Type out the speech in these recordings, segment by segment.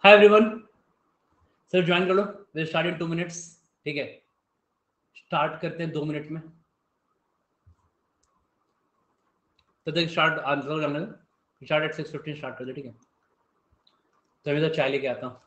Hi everyone, sir join कर लो। Will start in 2 minutes. ठीक है, स्टार्ट करते हैं 2 मिनट में। तो तक स्टार्ट आंसर करने का स्टार्ट एट 6:15 स्टार्ट कर दे। ठीक है, तो अभी तो चाय लेके आता हूँ।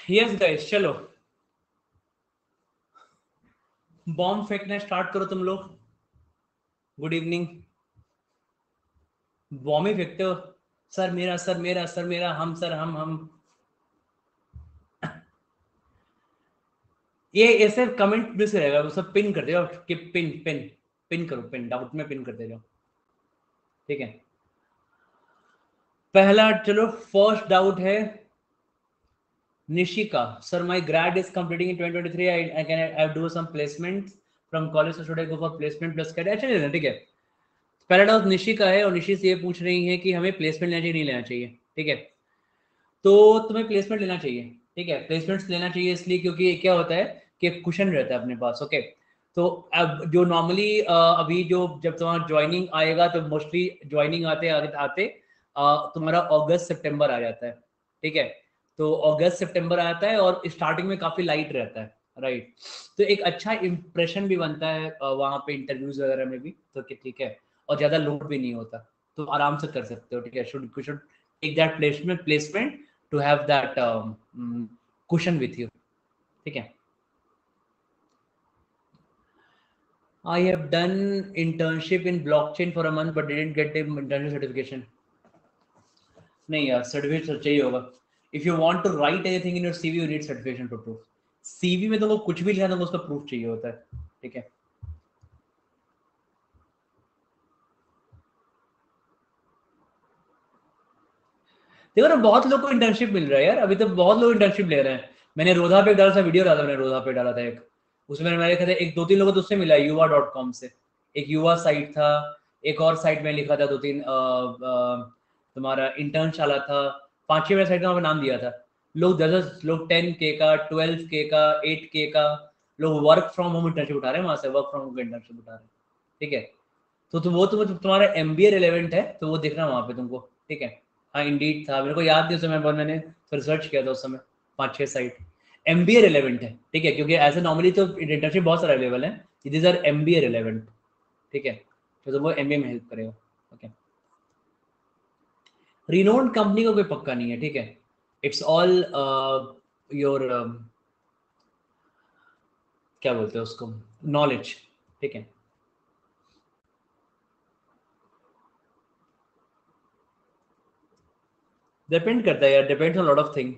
यस गाइस, चलो बॉम्ब फेंकना स्टार्ट करो तुम लोग। Good evening. बॉम्ब ही फेंकते हो। सर मेरा, सर मेरा, सर मेरा, हम सर, हम। ये ऐसे कमेंट भी से रहेगा, वो सब पिन कर दो कि पिन पिन पिन करो, पिन डाउट में पिन करते जाओ। ठीक है, पहला चलो, फर्स्ट डाउट है Nishika sir, my grade is completing in 2023, I can I do some placement from college, so should I go for placement plus CAT? अच्छा ठीक है। पहला डाउट निशी का है और निशी से ये पूछ रही है कि हमें प्लेसमेंट लेना चाहिए नहीं लेना चाहिए, ठीक है। तो तुम्हें प्लेसमेंट लेना चाहिए, ठीक है। प्लेसमेंट्स लेना चाहिए इसलिए क्योंकि क्या होता है कि कुशन रहता है अपने पास, ओके। तो अब जो नॉर्मली अभी जो जब तुम्हारा ज्वाइनिंग आएगा तो मोस्टली ज्वाइनिंग आते आते आते तुम्हारा अगस्त सितंबर आ जाता है, ठीक है। तो अगस्त सितंबर आता है और स्टार्टिंग में काफ़ी लाइट रहता है, राइट। तो एक अच्छा इंप्रेशन भी बनता है वहाँ पे इंटरव्यूज वगैरह में भी, तो ठीक है। और ज़्यादा लोड भी नहीं होता, तो आराम से कर सकते हो, ठीक है। Should take that placement to have that cushion with you, ठीक है। I have done internship in blockchain for a month but didn't get the internship certification. नहीं यार, सर्टिफिकेट चाहिए होगा। If you want to write anything in your CV, you need certification to proof. CV में तुमको कुछ भी लिखा तुमको उसका प्रूफ चाहिए होता है, ठीक है। देखो ना, बहुत लोग को इंटर्नशिप मिल रहा है यार, अभी तो बहुत लोग इंटर्नशिप ले रहे हैं। मैंने रोधा पे डाला था, वीडियो डाला था मैंने, रोधा पे डाला था एक, उसमें मैंने लिखा था एक दो तीन लोगों तो उससे मिला युवा.com से, एक युवा साइट था, एक और साइट में लिखा था दो तीन तुम्हारा इंटर्न चला था, 5-6 मेरा साइट का मैं नाम दिया था। लोग 10 लोग 10K का, 12K का, 8K का, लोग वर्क फ्रॉम होम इंटर्नशिप उठा रहे हैं, वहां से वर्क फ्रॉम होम इंटर्नशिप उठा रहे हैं, ठीक है। तो वो तुम्हारा MBA रिलेवेंट है तो वो देखना वहां पे तुमको, ठीक है। हाँ इंडीड था, मेरे को याद नहीं उस समय, बहुत मैंने रिसर्च किया था उस समय, 5-6 साइट। MBA रिलेवेंट है, ठीक है, क्योंकि ऐसे नॉर्मली तो इंटर्नशिप बहुत सारे अवेलेबल है, दीज आर MBA रिलेवेंट, ठीक है। तो तुमको MBA में हेल्प करेगा, ओके। रिनोन्ड कंपनी का कोई पक्का नहीं है, ठीक है। इट्स ऑल योर क्या बोलते हैं उसको, नॉलेज, ठीक है। डिपेंड करता है यार, depends on lot of thing.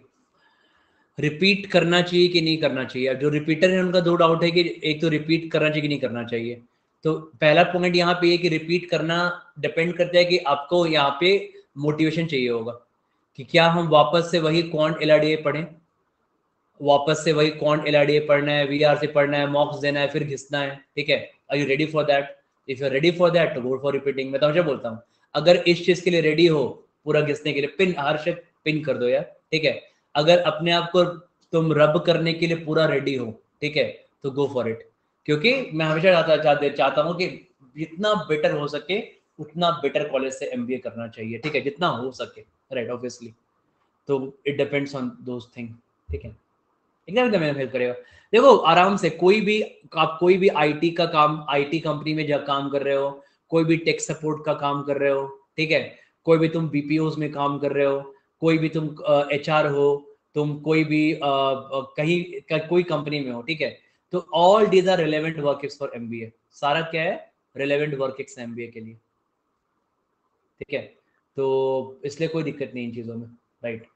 Repeat करना चाहिए कि नहीं करना चाहिए, अब जो रिपीटर है उनका दो डाउट है कि एक तो रिपीट करना चाहिए कि नहीं करना चाहिए। तो पहला पॉइंट यहाँ पे है कि रिपीट करना डिपेंड करता है कि आपको यहाँ पे मोटिवेशन चाहिए होगा कि क्या हम वापस से वही क्वांट LRDA पढ़ें, वापस से वही क्वांट LRDA पढ़ना है, VR से पढ़ना है, मॉक्स देना है, फिर घिसना है, ठीक है। Are you ready for that? If you are ready for that तो गो फॉर रिपीटिंग। मैं तो हमेशा बोलता हूँ, अगर इस चीज के लिए रेडी हो, पूरा घिसने के लिए, पिन हर शे पिन कर दो यार, ठीक है। अगर अपने आप को तुम रब करने के लिए पूरा रेडी हो, ठीक है, तो गो फॉर इट। क्योंकि मैं हमेशा चाहता हूँ कि जितना बेटर हो सके उतना बेटर कॉलेज से MBA करना चाहिए, ठीक है, जितना हो सके, राइट, ऑब्वियसली। तो it depends on those thing, ठीक है। एकदम एकदम हेल्प करेगा। देखो आराम से कोई भी, आप कोई भी IT का काम, IT कंपनी में जब काम कर रहे हो, कोई भी टेक सपोर्ट का काम कर रहे हो, ठीक है, कोई भी तुम BPOs में काम कर रहे हो, कोई भी तुम HR हो, तुम कोई भी कहीं कोई कंपनी में हो, ठीक है। तो all these are relevant work for MBA। सारा क्या है, रिलेवेंट वर्क MBA के लिए, ठीक है। तो इसलिए कोई दिक्कत नहीं इन चीजों में, right.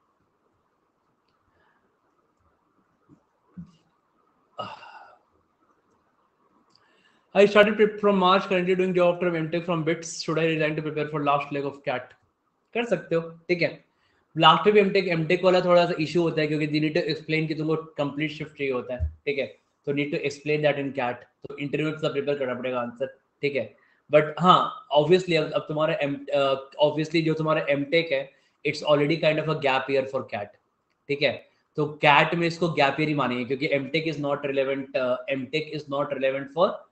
I started from March, currently doing job after MTech from BITS. Should I resign to prepare for last leg of CAT? कर सकते हो, ठीक है। लास्ट में भी MTech वाला थोड़ा सा इशू होता है क्योंकि नीड टू एक्सप्लेन कि तुमको कंप्लीट शिफ्ट चाहिए होता है, ठीक है। तो need to explain that in CAT, तो इंटरव्यू में प्रिपेयर करना पड़ेगा आंसर, ठीक है। बट हाँ, ऑब्वियसली अब तुम्हारा ऑब्वियसली जो तुम्हारा MTech है, it's already kind of a gap year for CAT, ठीक है। तो CAT में इसको गैप ईयर ही मानेंगे क्योंकि MTech is not relevant for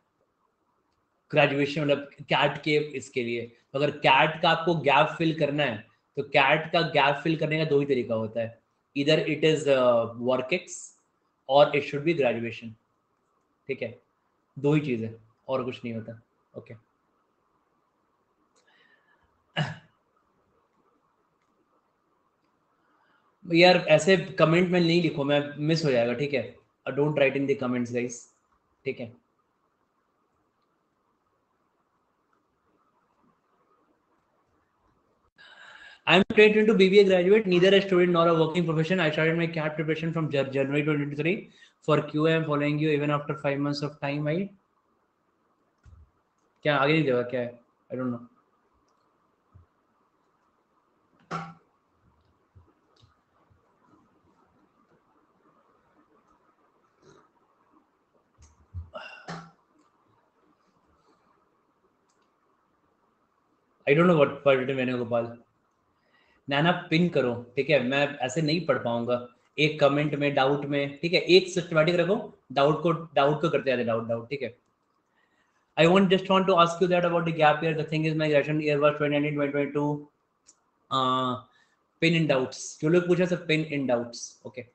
graduation, मतलब कैट के इसके लिए। तो अगर कैट का आपको गैप फिल करना है तो कैट का गैप फिल करने का दो ही तरीका होता है, इधर इट इज वर्क और इट शुड बी ग्रेजुएशन, ठीक है। दो ही चीज है और कुछ नहीं होता, ओके। यार ऐसे कमेंट में नहीं लिखो, मैं मिस हो जाएगा, ठीक है। Don't write in the comments guys, ठीक है। I'm straight into BBA graduate, neither a student nor a working profession. I started my CAT preparation from January 2023. For QA, I'm following you even after 5 months of time. I क्या आगे नहीं देगा क्या है, I don't know. I don't know what पढ़ मैंने गोपाल। नैना pin करो, ठीक है, मैं ऐसे नहीं पढ़ पाऊंगा, एक कमेंट में, डाउट में, ठीक है, एक सिस्टमैटिक रखो, डाउट को करते रहते, डाउट डाउट, ठीक है। I just want to ask you that about the gap year. The thing is, my graduation year was 2019-2022. Pin in doubts. जो लोग पूछा सब pin in doubts. Okay.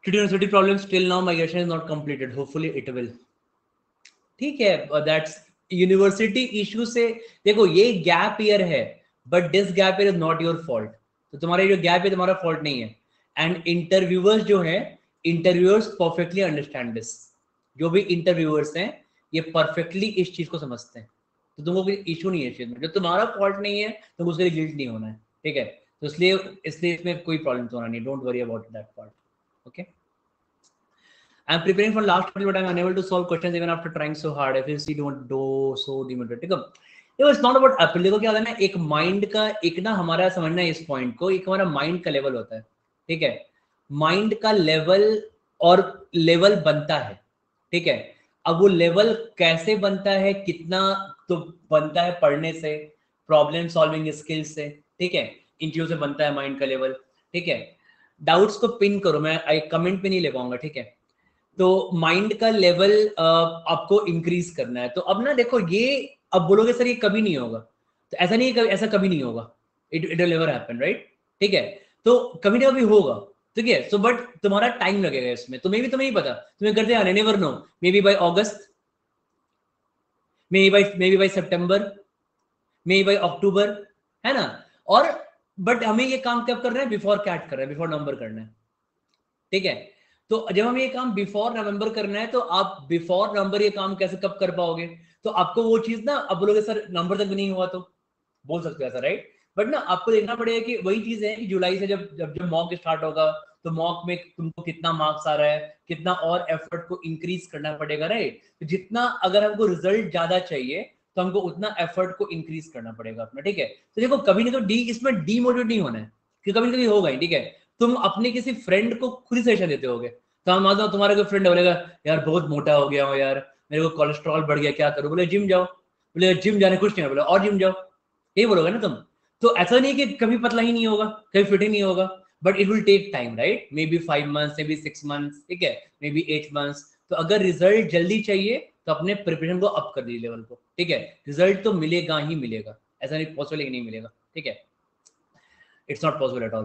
Due to university problems, till now my graduation is not completed. Hopefully it will. ठीक है, that's university issue से। देखो ये gap year है, but this gap year is not your fault. तो तुम्हारा जो gap है तुम्हारा फॉल्ट नहीं है। एंड इंटरव्यूअर्स जो है, इंटरव्यूअर्स परफेक्टली अंडरस्टैंड दिस। जो भी इंटरव्यूअर्स हैं ये परफेक्टली इस चीज को समझते हैं। तो तुमको कोई इशू नहीं है इस चीज में, जो तुम्हारा फॉल्ट नहीं है तो उसके लिए गिल्ट नहीं होना है, ठीक है। तो इसलिए इसलिए इसमें कोई प्रॉब्लम तो होना नहीं, don't worry about that part, okay. I'm preparing for last module, but I'm unable to solve questions even after trying so hard. I feel see don't do so demotivated. ठीक है, देखो it's not about apple। देखो क्या होता है ना, एक mind का एक ना, हमारा समझना है इस पॉइंट को, एक हमारा माइंड का लेवल होता है, ठीक है। माइंड का लेवल और लेवल बनता है, ठीक है। अब वो लेवल कैसे बनता है, कितना, तो बनता है पढ़ने से, प्रॉब्लम सॉल्विंग स्किल्स से, ठीक है। इन चीजों से बनता है माइंड का लेवल, ठीक है। डाउट्स को पिन करो, मैं कमेंट पे नहीं ले पाऊंगा, ठीक है। तो माइंड का लेवल आपको इंक्रीज करना है। तो अब ना देखो ये, अब बोलोगे सर ये कभी नहीं होगा, तो ऐसा नहीं है, ऐसा कभी नहीं होगा, it will never happen, right, ठीक है। तो कभी ना कभी होगा, ठीक है। सो बट तुम्हारा टाइम लगेगा इसमें, तो मे भी तुम्हें नहीं पता, तुम्हें करते आने, never know, maybe by August, maybe by September, maybe by October, है ना। और बट हमें ये काम कब करना है, बिफोर कैट कर रहे हैं, बिफोर नवंबर करना है, ठीक है। तो जब हम ये काम बिफोर नवंबर करना है, तो आप बिफोर नवंबर ये काम कैसे कब कर पाओगे, तो आपको वो चीज ना, अब बोलोगे सर नंबर तक भी नहीं हुआ, तो बोल सकते हो ऐसा, राइट। बट ना आपको देखना पड़ेगा कि वही चीज है कि जुलाई से जब जब जब मॉक स्टार्ट होगा, तो मॉक में तुमको कितना मार्क्स आ रहा है, कितना और एफर्ट को इंक्रीज करना पड़ेगा, राइट। तो जितना अगर हमको रिजल्ट ज्यादा चाहिए, तो हमको उतना एफर्ट को इंक्रीज करना पड़ेगा अपना, ठीक है। तो देखो कभी नहीं तो इसमें डीमोटिवेट नहीं होना है, कि कभी कभी होगा ही, ठीक है। तुम अपने किसी फ्रेंड को खुद ही सजेशन देते होगे, तो हम मानते हो तुम्हारा कोई फ्रेंड बोलेगा यार बहुत मोटा हो गया हो यार, मेरे को कोलेस्ट्रॉल बढ़ गया, क्या करूं, बोले जिम जाओ, बोले जिम जाने कुछ नहीं, बोले और जिम जाओ, यही बोलोगे ना तुम। तो ऐसा नहीं कि कभी पतला ही नहीं होगा, कभी फिट ही नहीं होगा, but it will take time, right, maybe 5 months, maybe 6 months, ठीक है, मे बी 8 months। तो अगर रिजल्ट जल्दी चाहिए तो अपने प्रिपरेशन को अप कर दीजिए लेवल को, ठीक है। रिजल्ट तो मिलेगा ही मिलेगा, ऐसा नहीं पॉसिबल है कि नहीं मिलेगा, ठीक है, it's not possible at all.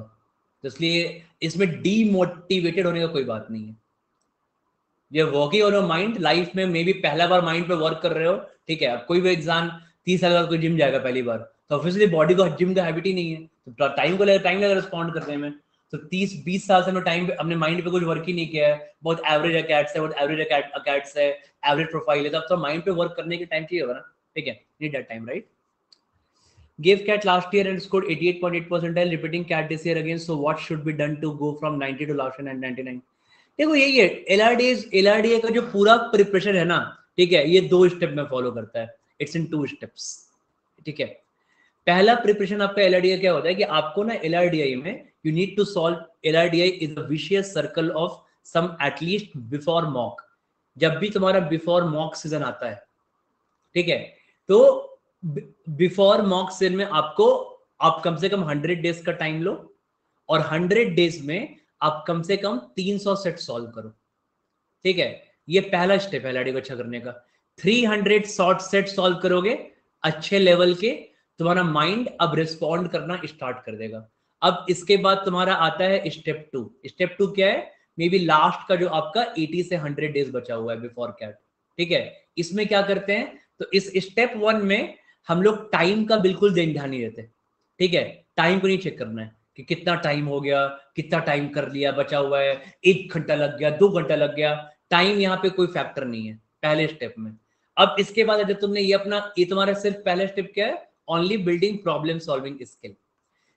तो इसलिए इसमें डीमोटिवेटेड होने का कोई बात नहीं है। ये working on your mind life में, मे बी पहला बार माइंड पे वर्क कर रहे हो, ठीक है। अब कोई भी एग्जाम 30 साल बाद कोई जिम जाएगा पहली बार, तो ऑब्वियसली बॉडी को जिम का हैबिट ही नहीं है, तो टाइम लगेगा रिस्पॉन्ड करने में। तो 30-20 साल से मैं टाइम पे अपने माइंड पे कुछ वर्क ही नहीं किया है, बहुत एवरेज अकैट्स है, बहुत एवरेज अकैट्स है, एवरेज प्रोफाइल है, तो अब तो माइंड पे वर्क करने के टाइम चाहिए होगा ना, ठीक है, need that time, right. Gave CAT last year and scored 88.8 percentile, repeating CAT this year again. So what should be done to go from 90 to last year and 99? देखो यही है LRDA का जो पूरा प्रिपरेशन है ना, ठीक है, ये 2 स्टेप में फॉलो करता है, इट्स इन 2 steps, ठीक है। पहला प्रिपरेशन आपका LRDA क्या होता है कि आपको ना LRDA में you need to solve, LRDA is a vicious circle of some at least before mock. जब भी तुम्हारा बिफोर मॉक सीजन आता है, ठीक है, तो बिफोर मॉक सीजन में आपको, आप कम से कम 100 डेज का टाइम लो, और 100 डेज में आप कम से कम 300 सेट सॉल्व करो, ठीक है। ये पहला स्टेप है LRDA को अच्छा करने का। 300 शॉर्ट सेट सॉल्व करोगे अच्छे लेवल के, तुम्हारा माइंड अब रिस्पॉन्ड करना स्टार्ट कर देगा। अब इसके बाद तुम्हारा आता है स्टेप 2। स्टेप 2 क्या है, मे बी लास्ट का जो आपका 80 से 100 डेज बचा हुआ है बिफोर कैट, ठीक है। इसमें क्या करते हैं, तो इस स्टेप 1 में हम लोग टाइम का बिल्कुल ध्यान नहीं देते, ठीक है। टाइम को नहीं चेक करना है कि कितना टाइम हो गया, कितना टाइम कर लिया, बचा हुआ है, 1 घंटा लग गया, 2 घंटा लग गया, टाइम यहाँ पे कोई फैक्टर नहीं है पहले स्टेप में। अब इसके बाद अगर तुमने ये अपना, ये तुम्हारा सिर्फ पहला स्टेप क्या है, only building problem solving skill.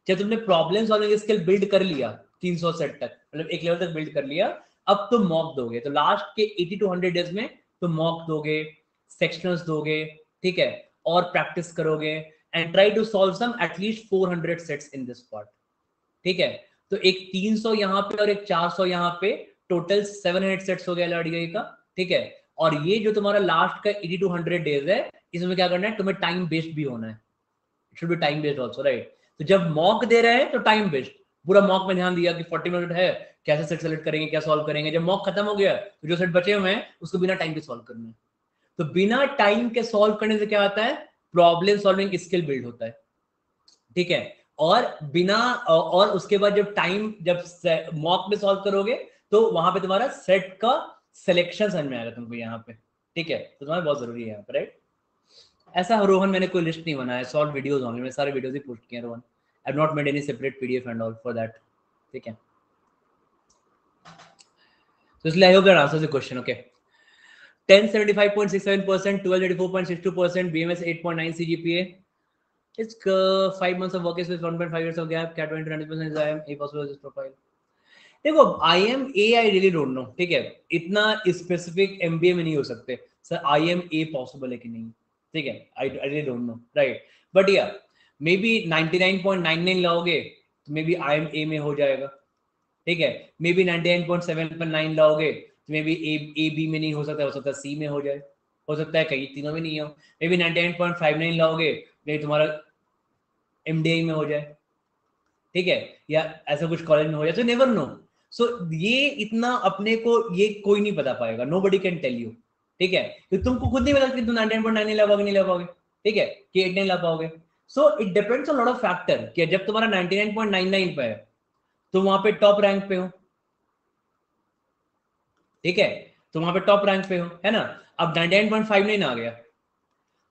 जब तुमने प्रॉब्लम सॉल्विंग स्किल बिल्ड कर लिया 300 सेट तक, मतलब एक लेवल तक बिल्ड कर लिया, अब तुम मॉक दोगे, तो लास्ट के 80 to 100 डेज में तुम मॉक दोगे, सेक्शंस दोगे, ठीक है, और प्रैक्टिस करोगे, and try to solve some at least 400 sets in this part, ठीक है। तो एक 300 यहाँ पे और एक 400 यहाँ पे, टोटल 700 सेट्स हो गया LRDA का, ठीक है। और ये जो तुम्हारा लास्ट का 80 to 100 डेज है, इसमें क्या करना है, तुम्हें टाइम बेस्ड भी होना है, it should be time based also, right. तो जब मॉक दे रहे हैं तो टाइम बेस्ड, पूरा मॉक में ध्यान दिया कि 40 मिनट है, कैसे सेट सेलेक्ट करेंगे, क्या सॉल्व करेंगे। जब मॉक खत्म हो गया तो जो सेट बचे हुए हैं उसको बिना टाइम के सॉल्व करना है। तो बिना टाइम के सॉल्व करने से क्या होता है, प्रॉब्लम सॉल्विंग स्किल बिल्ड होता है, ठीक है। और बिना और उसके बाद जब टाइम, जब मॉक में सॉल्व करोगे तो वहां पे तुम्हारा सेट का सिलेक्शन समझ में आएगा तुमको यहाँ पे, ठीक है। तो तुम्हारा बहुत जरूरी है यहाँ पे, राइट। ऐसा रोहन मैंने कोई लिस्ट नहीं बनाया, सॉल्व वीडियोस ऑनली, मैंने सारे वीडियोस ही पोस्ट किए हैं Rohan, I have not made any separate PDF and all for that, ठीक है। तो इसलिए I hope that answers the question, okay. 1075.67%, 1284.62%, BMS 8.9 CGPA. It's 5 months of work with 1.5 years of gap. Cat 20% is IM A possible this profile. देखो IMA I really don't know, ठीक है, इतना specific MBA में नहीं हो सकते sir, IMA possible है कि नहीं, ठीक है, I really don't know, right, but yeah maybe 99.99 लाओगे तो मे बी IMA में हो जाएगा, ठीक है। मे बी 99.7.9 लाओगे तो मे बी ए बी में नहीं हो सकता, हो सकता है सी में हो जाए, हो सकता है कहीं तीनों में नहीं हो। मे बी 99.59 लाओगे नहीं तुम्हारा MDI में हो जाए, ठीक है, या ऐसा कुछ कॉलेज में हो जाए, तो नेवर नो। सो ये इतना अपने को ये कोई नहीं बता पाएगा, nobody can tell you, ठीक है। तो तुमको खुद नहीं पता कि तुम 99.9 ला पाओगे नहीं ला पाओगे, ठीक है, कि 89 ला पाओगे। So it depends on lot of factor कि जब तुम्हारा 99.99 पे है तो वहां पे टॉप रैंक पे हो, ठीक है, तो वहां पे टॉप रैंक पे हो, है ना। अब 99.59 आ गया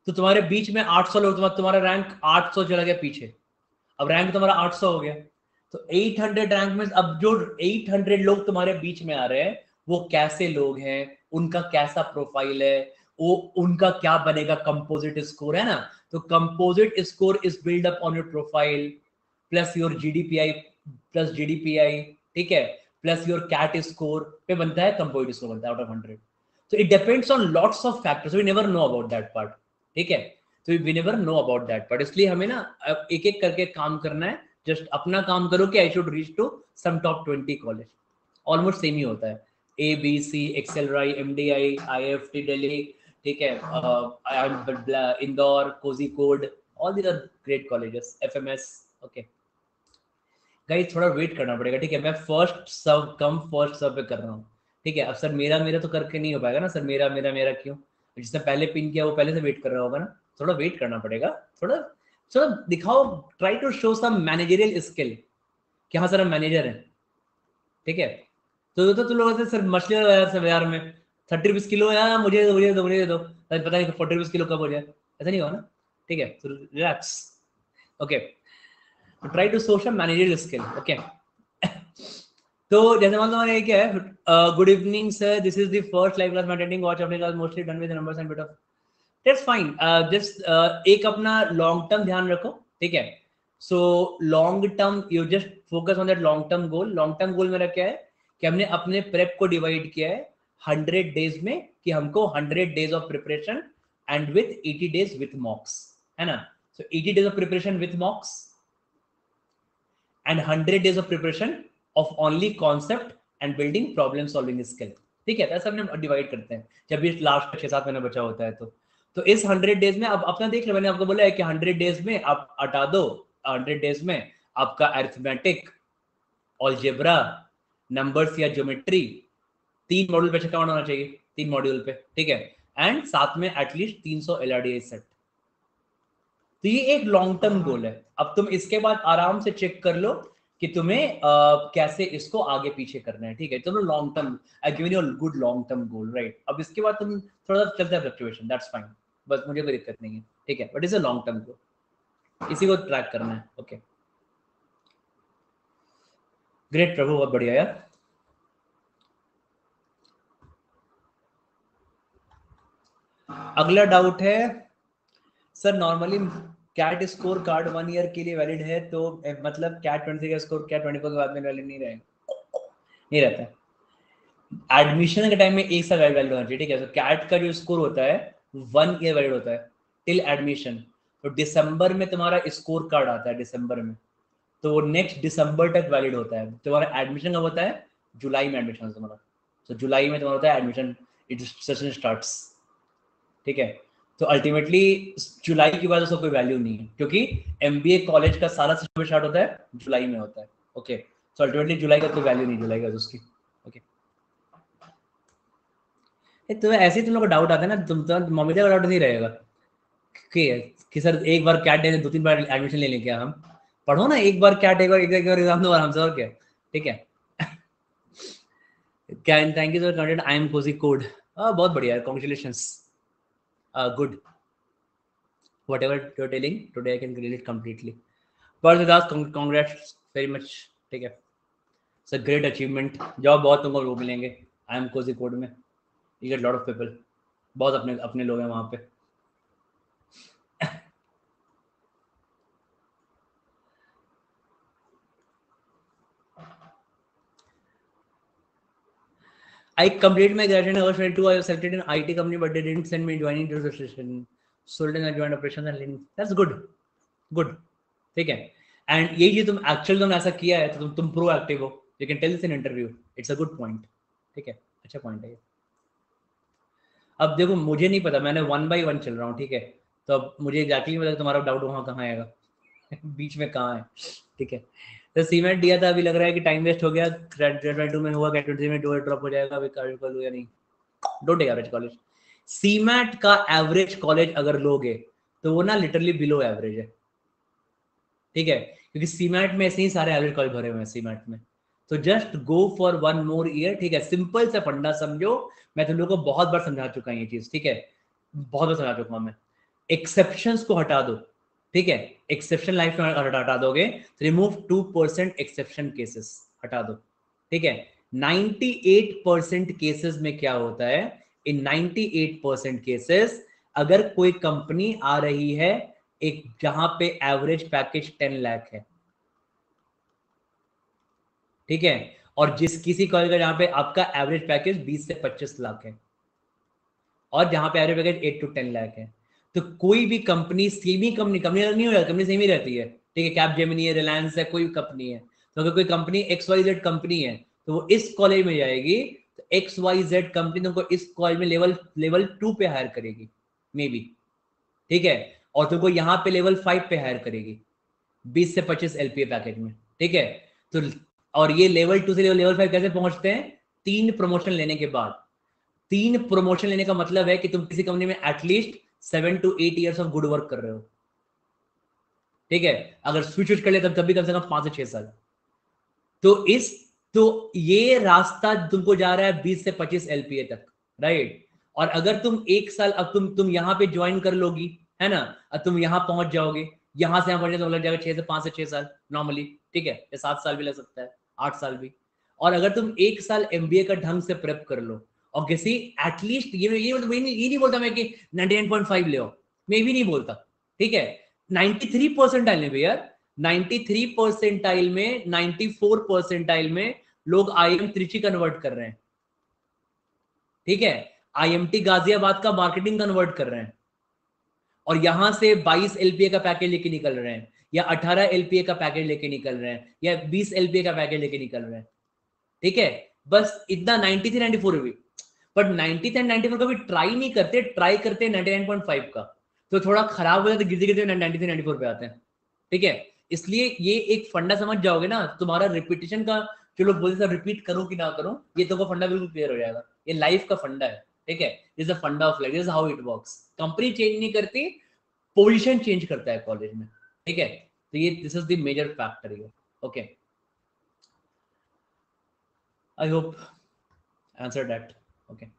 तो तुम्हारे बीच में 800 लोग, तुम्हारा रैंक 800 चला गया पीछे, अब रैंक तुम्हारा 800 हो गया, तो 800 रैंक में अब जो 800 लोग तुम्हारे बीच में आ रहे हैं वो कैसे लोग हैं, उनका कैसा प्रोफाइल है, वो उनका क्या बनेगा कंपोजिट स्कोर, है ना। तो composite score is build up on your profile plus your GDPI plus GDPI, ठीक है, प्लस योर कैट स्कोर पे बनता है कंपोजिट स्कोर, बनता है आउट ऑफ 100। तो it depends on lots of factors, we never know about that part, ठीक है। तो we never know about that part, इसलिए हमें ना एक एक करके काम करना है, जस्ट अपना काम करो कि I should reach to some top 20 college, almost same ही होता है, A B C XL RI MDI IFT Delhi, ठीक है, Indore Kozhikode, all these are great colleges, FMS, okay. Guys थोड़ा वेट करना पड़ेगा, ठीक है, मैं फर्स्ट सब कम फर्स्ट सब पे कर रहा हूँ, ठीक है। अब सर मेरा मेरा तो करके नहीं हो पाएगा ना सर, मेरा मेरा मेरा क्यों, जिसने पहले पिन किया वो पहले से वेट कर रहा होगा ना, थोड़ा वेट करना पड़ेगा, थोड़ा थोड़ा दिखाओ, try to show some managerial skill कि हाँ सर हम मैनेजर हैं, ठीक है। तो तुम लोगों से सर मछली सर बाजार में 30 रुपीज किलो है, मुझे दो मुझे दो मुझे दो, पता नहीं 40 रुपीज किलो कब हो जाए, ऐसा नहीं होगा ना, ठीक है, तो relax, okay. Try to show some managerial skill, okay. तो जैसे मान लो हमारे ये क्या है, good evening sir, this is the first live class मैं अटेंडिंग, वॉच अपने class mostly done with numbers and bit of, that's fine, just एक अपना लॉन्ग टर्म ध्यान रखो, ठीक है। So long term you just focus on that long term goal, long term goal मेरा क्या है कि हमने अपने प्रेप को डिवाइड किया है 100 डेज में, कि हमको 100 days of preparation and with 80 days with मॉक्स, है ना। सो 80 days of preparation with मॉक्स and 100 days of preparation of only concept and building problem solving skill, ठीक है। ऐसा हमने डिवाइड करते हैं जब भी लास्ट 6-7 महीने बचा होता है तो इस 100 डेज में अब अपना देख लो, मैंने आपको बोला है कि 100 डेज में आप हटा दो, 100 डेज में आपका अरिथमेटिक, अलजेब्रा, नंबर्स या ज्योमेट्री 3 मॉड्यूल पे चेक होना चाहिए, 3 मॉड्यूल पे, ठीक है, एंड साथ में एटलीस्ट 300 LRDI सेट। तो ये एक लॉन्ग टर्म गोल है। अब तुम इसके बाद आराम से चेक कर लो कि तुम्हें कैसे इसको आगे पीछे करना है, ठीक है। तुम long term, I given you good long term goal, right. अब इसके बाद तुम थोड़ा सा चलता है फ्लक्चुएशन, दैट्स फाइन, बस मुझे कोई दिक्कत नहीं है, ठीक है, but is a long term गोल, इसी को ट्रैक करना है, ओके। ग्रेट प्रभु, बहुत बढ़िया यार। अगला डाउट है sir, normally CAT score card 1 year के लिए वैलिड है, तो मतलब कैट 23 का स्कोर कैट 24 के बाद में वैलिड नहीं रहेगा, नहीं रहता। एडमिशन के टाइम में एक साल वैलिड होना चाहिए, ठीक है। तो कैट का जो स्कोर होता है 1 ईयर वैलिड होता है टिल एडमिशन। तो दिसंबर में तुम्हारा स्कोर कार्ड आता है, दिसंबर में, तो वो नेक्स्ट दिसंबर तक वैलिड होता है। तुम्हारा एडमिशन कब होता है, जुलाई में एडमिशन तुम्हारा, तो जुलाई में तुम्हारा होता है एडमिशन, इट सेशन स्टार्ट्स, ठीक है। तो अल्टीमेटली जुलाई के बाद उसका कोई वैल्यू नहीं है, क्योंकि एमबीए कॉलेज का सारा सिस्टम स्टार्ट होता है जुलाई में होता है, ओके। सो अल्टीमेटली जुलाई का कोई वैल्यू नहीं, जुलाई का उसकी, ओके। तो ऐसे ही तुम लोग को डाउट आता है ना, तुम तो मम्मी का डाउट नहीं रहेगा कि सर एक बार कैट दे 2-3 बार एडमिशन ले लें क्या हम? पढ़ो ना, एक बार कैट, एक बार एग्जाम दो आराम से, और क्या, ठीक है। Can thank you sir content, I am cozy code, बहुत बढ़िया है, congratulations, good, whatever you're telling today I can relate completely. But Siddharth, congrats very much, ठीक है, it's a great achievement, job बहुत तुमको लोग मिलेंगे आई एम कोजी कोड में, you get lot of people, बहुत अपने अपने लोग हैं वहाँ पे। I completed my graduation in August 2022. I was selected in IT company, but they didn't send me joining registration. So then I joined operations and lean. That's good, good, ठीक है। And ये जो तुम एक्चुअल तुमने ऐसा किया है, तो तुम प्रोएक्टिव हो, you can tell this in interview. It's a good point, ठीक है, अच्छा पॉइंट है ये। अब देखो मुझे नहीं पता, मैंने 1 by 1 चल रहा हूँ, ठीक है, तो अब मुझे एग्जैक्टली नहीं पता तुम्हारा डाउट वहाँ कहाँ आएगा, बीच में कहाँ है, ठीक है। तो सीमेंट दिया था, अभी लग रहा है कि टाइम वेस्ट हो गया, ग्रेड 22 में हुआ, ग्रेड 23 में ड्रॉप हो जाएगा, अभी कल या नहीं, don't take average college. CMAT का एवरेज कॉलेज अगर लोगे तो वो ना लिटरली बिलो एवरेज है, ठीक है, क्योंकि सीमैट में ऐसे ही सारे एवरेज कॉलेज भरे हुए हैं सीमैट में। तो just go for 1 more year, ठीक है, सिंपल से फंडा समझो, मैं तुम लोगों को बहुत बार समझा चुका हूँ ये चीज, ठीक है, बहुत बार समझा चुका हूँ मैं। एक्सेप्शंस को हटा दो, ठीक है, एक्सेप्शन लाइफ में हटा दोगे तो रिमूव 2% एक्सेप्शन केसेस हटा दो, ठीक है। 98% केसेस में क्या होता है, इन 98% केसेस अगर कोई कंपनी आ रही है एक जहां पे एवरेज पैकेज 10 लाख है, ठीक है, और जिस किसी कॉलेज का जहां पे आपका एवरेज पैकेज 20 से 25 लाख है, और जहां पे एवरेज पैकेज 8 to 10 लाख है, तो कोई भी कंपनी सेमी कंपनी कंपनी नहीं हो जाती, कंपनी सेमी रहती है, ठीक है, कैप जेमिनी है, रिलायंस है, कोई कंपनी है, तो अगर कोई कंपनी XYZ कंपनी है तो वो इस कॉलेज में जाएगी, तो XYZ कंपनी तुमको इस कॉलेज में लेवल 2 पे हायर करेगी मे बी, ठीक है, और तुमको यहाँ पे लेवल 5 पे हायर करेगी 20 से 25 LPA पैकेज में, ठीक है। तो और ये लेवल 2 से लेवल 5 कैसे पहुंचते हैं, 3 प्रमोशन लेने के बाद। 3 प्रमोशन लेने का मतलब है कि तुम किसी कंपनी में at least 7 to 8 years of good work कर रहे हो, ठीक है, अगर स्विच कर ले तब भी कम से कम 5 से 6 साल। तो ये रास्ता तुमको जा रहा है 20 से 25 LPA तक, राइट। और अगर तुम एक साल, अब तुम यहाँ पे ज्वाइन कर लोगी, है ना, अब तुम यहाँ पहुंच जाओगे, यहाँ से यहाँ पहुंचने तो लग जाएगा 5 से 6 साल नॉर्मली, ठीक है, या 7 साल भी लग सकता है, 8 साल भी। और अगर तुम एक साल MBA का ढंग से प्रेप कर लो, और किसी एटलीस्ट ये नहीं बोलता मैं कि 99.5 ले आओ, मैं भी नहीं बोलता, ठीक है, 93 परसेंटाइल में भी यार, 93 परसेंटाइल में, 94 परसेंटाइल में लोग IIM त्रिची कन्वर्ट कर रहे हैं, ठीक है, IMT गाजियाबाद का मार्केटिंग कन्वर्ट कर रहे हैं, और यहां से 22 LPA का पैकेज लेके निकल रहे हैं, या 18 LPA का पैकेज लेके निकल रहे हैं, या 20 LPA का पैकेज लेके निकल रहे हैं, ठीक है, बस इतना 93 94 भी। बट 93 एंड 94 का भी ट्राई नहीं करते, ट्राई करते हैं 99.5 का, तो थोड़ा खराब हो जाता है, गिरते गिरते 93 94 पे आते हैं, ठीक है। इसलिए ये एक फंडा समझ जाओगे ना, तुम्हारा रिपीटेशन का जो लोग बोलते हैं रिपीट करो कि ना करो, ये तो फंडा बिल्कुल क्लियर हो जाएगा, ये लाइफ का फंडा है, ठीक है, दिस इज अ फंडा of life, this is how it works. Company change नहीं करती, पोजीशन चेंज करता है कॉलेज में, ठीक है, तो ये this is the major factor here, okay. I hope answer that, okay.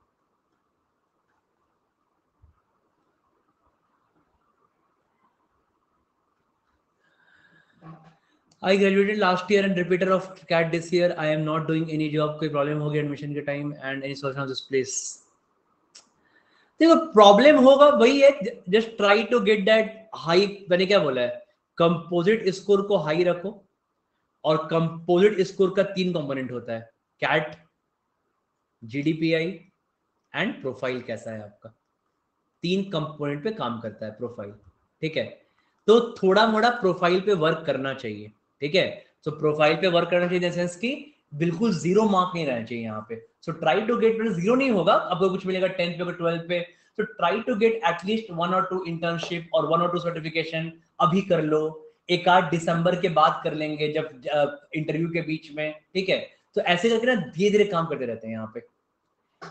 I graduated last year and repeater of CAT this year. I am not doing any job. कोई problem हो गया एडमिशन के time and any solution of this place? देखो problem होगा वही है, just try to get that high, मैंने क्या बोला है, कंपोजिट स्कोर को हाई रखो, और कंपोजिट स्कोर का 3 कंपोनेंट होता है, कैट, GDPI एंड प्रोफाइल कैसा है आपका, 3 कंपोनेंट पे काम करता है प्रोफाइल, ठीक है। तो थोड़ा मोड़ा प्रोफाइल पे वर्क करना चाहिए, ठीक है, तो प्रोफाइल पे वर्क करना चाहिए इन द सेंस कि बिल्कुल जीरो मार्क नहीं रहना चाहिए यहाँ पे। So try to get, zero नहीं होगा, आपको कुछ मिलेगा 10th पे, 12th पे, तो ट्राई टू गेट एटलीस्ट 1 और 2 इंटर्नशिप और 1 और 2 सर्टिफिकेशन अभी कर लो। एक आध दिसंबर के बाद कर लेंगे जब इंटरव्यू के बीच में, ठीक है। तो ऐसे करके ना धीरे धीरे काम करते रहते हैं यहाँ पे।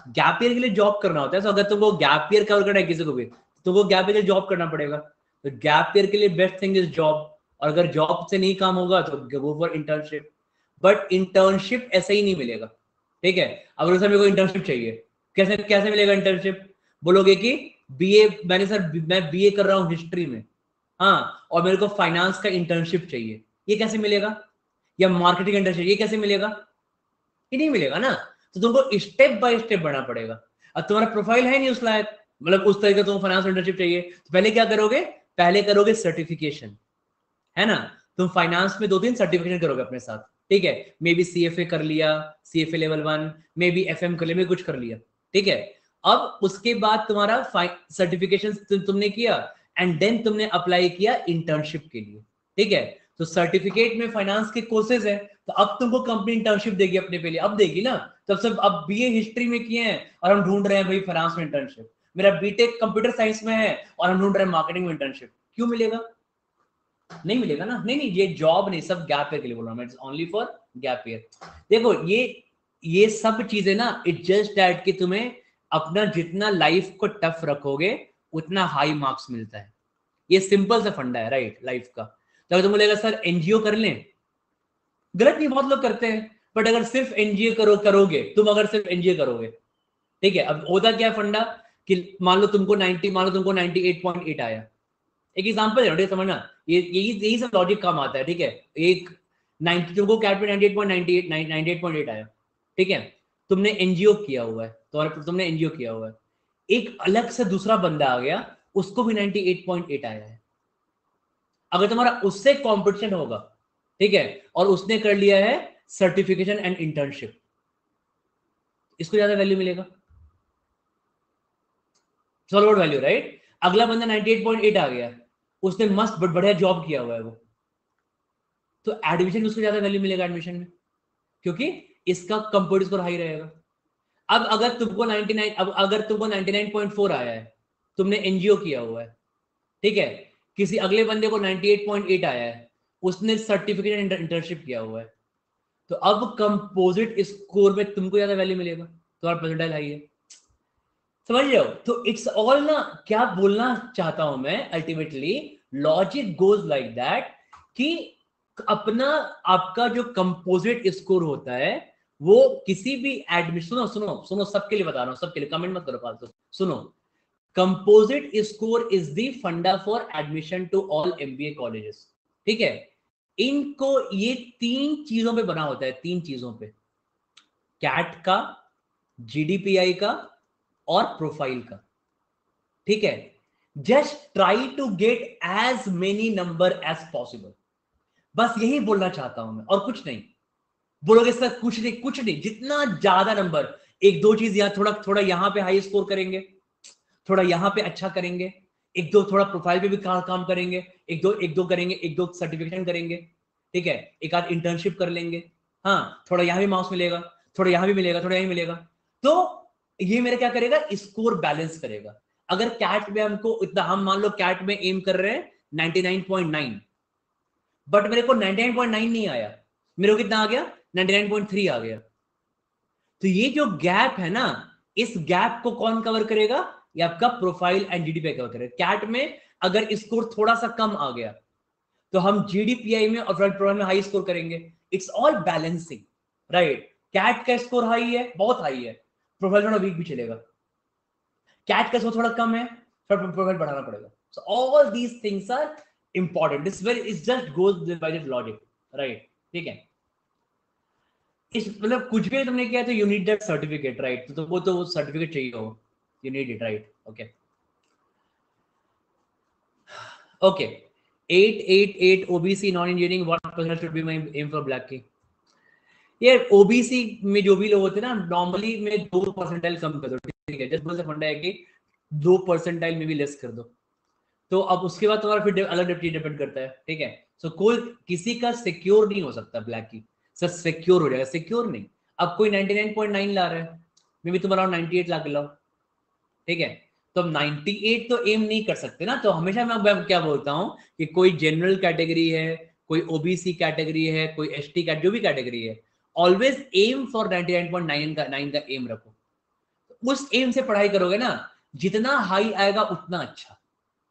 गैप ईयर के लिए जॉब करना होता है, तो अगर तुमको गैप ईयर कवर करना है किसी को भी, तो वो गैप ईयर के लिए जॉब करना पड़ेगा। तो गैप ईयर के लिए बेस्ट थिंग इज जॉब, और अगर जॉब से नहीं काम होगा तो go for internship. But internship ऐसे ही नहीं मिलेगा, ठीक है। अगर उसे मेरे को इंटर्नशिप चाहिए, कैसे कैसे मिलेगा इंटर्नशिप? बोलोगे कि बीए, मैंने सर मैं बीए कर रहा हूँ हिस्ट्री में, हाँ, और मेरे को फाइनेंस का इंटर्नशिप चाहिए, ये कैसे मिलेगा? या मार्केटिंग इंटर्नशिप, ये कैसे मिलेगा? ये नहीं मिलेगा ना। तो तुमको स्टेप बाय स्टेप बढ़ना पड़ेगा। अब तुम्हारा प्रोफाइल है नहीं उस लायक, मतलब उस तरीके तुमको फाइनेंस इंटर्नशिप चाहिए, तो पहले क्या करोगे? पहले करोगे सर्टिफिकेशन, है ना। तुम फाइनेंस में 2-3 सर्टिफिकेशन करोगे अपने साथ, ठीक है। मे बी सीएफए कर लिया, CFA level 1, may be FM कर लिया, कुछ कर लिया, ठीक है। अब उसके बाद तुम्हारा सर्टिफिकेशन तुमने किया, एंड देन तुमने अप्लाई किया इंटर्नशिप के लिए, ठीक है। तो सर्टिफिकेट में फाइनेंस के कोर्सेज है, तो अब तुमको कंपनी इंटर्नशिप देगी अपने पे लिए, अब देगी ना। तो सब अब बीए हिस्ट्री में किए हैं और हम ढूंढ रहे हैं भाई फाइनेंस में इंटर्नशिप, मेरा बीटेक कंप्यूटर साइंस में है और हम ढूंढ रहे हैं मार्केटिंग में इंटर्नशिप, क्यों मिलेगा? नहीं मिलेगा ना। नहीं नहीं, ये जॉब नहीं, सब गैप ईयर के लिए बोल रहा हूँ, it's only for gap year. देखो ये सब चीजें ना, इट जस्ट दैट कि तुम्हें अपना जितना लाइफ को टफ रखोगे उतना हाई मार्क्स मिलता है। ये सिंपल सा फंडा है, राइट, लाइफ का। तो अगर तुम बोलेगा सर एनजीओ कर लें, गलत नहीं, बहुत लोग करते हैं, बट अगर सिर्फ एनजीओ करोगे तुम, अगर सिर्फ एनजीओ करोगे, ठीक है। अब होता क्या फंडा कि मान लो तुमको 98.8 आया, एक एग्जांपल है, समझना, ये यही यही सब लॉजिक काम आता है, ठीक है। एक 90 तुमको कैट में 98.8 आया, ठीक है। तुमने एनजीओ किया हुआ है, तुमने एनजीओ किया हुआ है, एक अलग से दूसरा बंदा आ गया, उसको भी 98.8 आया है। अगर तुम्हारा उससे कंपटीशन होगा, ठीक है, और उसने कर लिया है सर्टिफिकेशन एंड इंटर्नशिप, इसको ज्यादा वैल्यू मिलेगा, सॉल्व वैल्यू, राइट। अगला बंदा 98.8 आ गया, उसने मस्त बढ़िया जॉब किया हुआ है वो, तो एडमिशन उसको ज्यादा वैल्यू मिलेगा एडमिशन में, क्योंकि इसका कंप्यूटर स्कोर हाई रहेगा। अब अगर तुमको 99, अब अगर तुमको 99.4 आया है, तुमने एनजीओ किया हुआ है, ठीक है, किसी अगले बंदे को 98.8 आया है, उसने सर्टिफिकेट इंटर्नशिप किया हुआ है, तो अब कंपोजिट स्कोर में तुमको ज्यादा वैल्यू मिलेगा, तुम्हारा परसेंटाइल हाई है, समझ रहे हो। तो इट्स ऑल ना, क्या बोलना चाहता हूं मैं ultimately, logic goes like that कि अपना आपका जो कंपोजिट स्कोर होता है वो किसी भी एडमिशन, सुनो सुनो सुनो, सबके लिए बता रहा हूं, सबके लिए, कमेंट मत करो फालतू, सुनो। Composite score is the funda for admission to all MBA colleges, ठीक है। इनको ये 3 चीजों पे बना होता है, 3 चीजों पे, कैट का, जीडीपीआई का और प्रोफाइल का, ठीक है। Just try to get as many number as possible, बस यही बोलना चाहता हूं मैं, और कुछ नहीं। बोलोगे सर कुछ नहीं, कुछ नहीं, जितना ज्यादा नंबर, एक दो चीज यहां, थोड़ा थोड़ा यहां पे हाई स्कोर करेंगे, थोड़ा यहां पे अच्छा करेंगे, एक दो थोड़ा प्रोफाइल पे भी काम करेंगे, एक दो करेंगे, एक दो सर्टिफिकेशन करेंगे, ठीक है, एक आध इंटर्नशिप कर लेंगे, हाँ, थोड़ा यहां भी मार्क्स मिलेगा, थोड़ा यहां भी मिलेगा, थोड़ा यहां मिलेगा, तो ये मेरा क्या करेगा, स्कोर बैलेंस करेगा। अगर कैट में हमको इतना, हम मान लो कैट में एम कर रहे हैं 99.9, बट मेरे को 99.9 नहीं आया, मेरे को कितना आ गया, 99.3 आ गया, तो ये जो गैप है ना, इस गैप को कौन कवर करेगा? ये आपका प्रोफाइल एंड जीडीपीआई कवर करेगा। कैट में अगर स्कोर थोड़ा सा कम आ गया तो हम जीडीपीआई में और प्रोफाइल में हाई स्कोर करेंगे। It's all balancing, right. CAT का स्कोर हाई है, बहुत हाई है, प्रोफाइल थोड़ा वीक भी चलेगा, कैट का स्कोर थोड़ा कम है, थोड़ा प्रोफाइल बढ़ाना पड़ेगा। So all these things are important, this very it just goes by the logic, right, ठीक है। इस मतलब कुछ भी तुमने किया तो you need that certificate, right, तो तुमको तो सर्टिफिकेट चाहिए हो, you need it, right, okay okay. 888 OBC non engineering, what percentage should be my aim for black key? ये ओबीसी में जो भी लोग होते हैं ना, नॉर्मली में 2 परसेंटाइल कम कर दो, ठीक है, जस्ट बोल से फंडा है कि 2 परसेंटाइल में भी लेस कर दो, तो अब उसके बाद तुम्हारा फिर अलग डिपेंड करता है, ठीक है। सो कोई किसी का सिक्योर नहीं हो सकता ब्लैक की, सर सिक्योर हो जाएगा, सिक्योर नहीं। अब कोई 99.9 ला रहा है, मे बी तुम अराउंड 98 ला के लाओ, ठीक है। तो 98 तो एम नहीं कर सकते ना। तो हमेशा मैं क्या बोलता हूँ कि कोई जनरल कैटेगरी है, कोई ओबीसी कैटेगरी है, कोई एसटी कैटेगरी, जो भी कैटेगरी है, ऑलवेज एम फॉर 99.9 का एम रखो। उस एम से पढ़ाई करोगे ना, जितना हाई आएगा उतना अच्छा।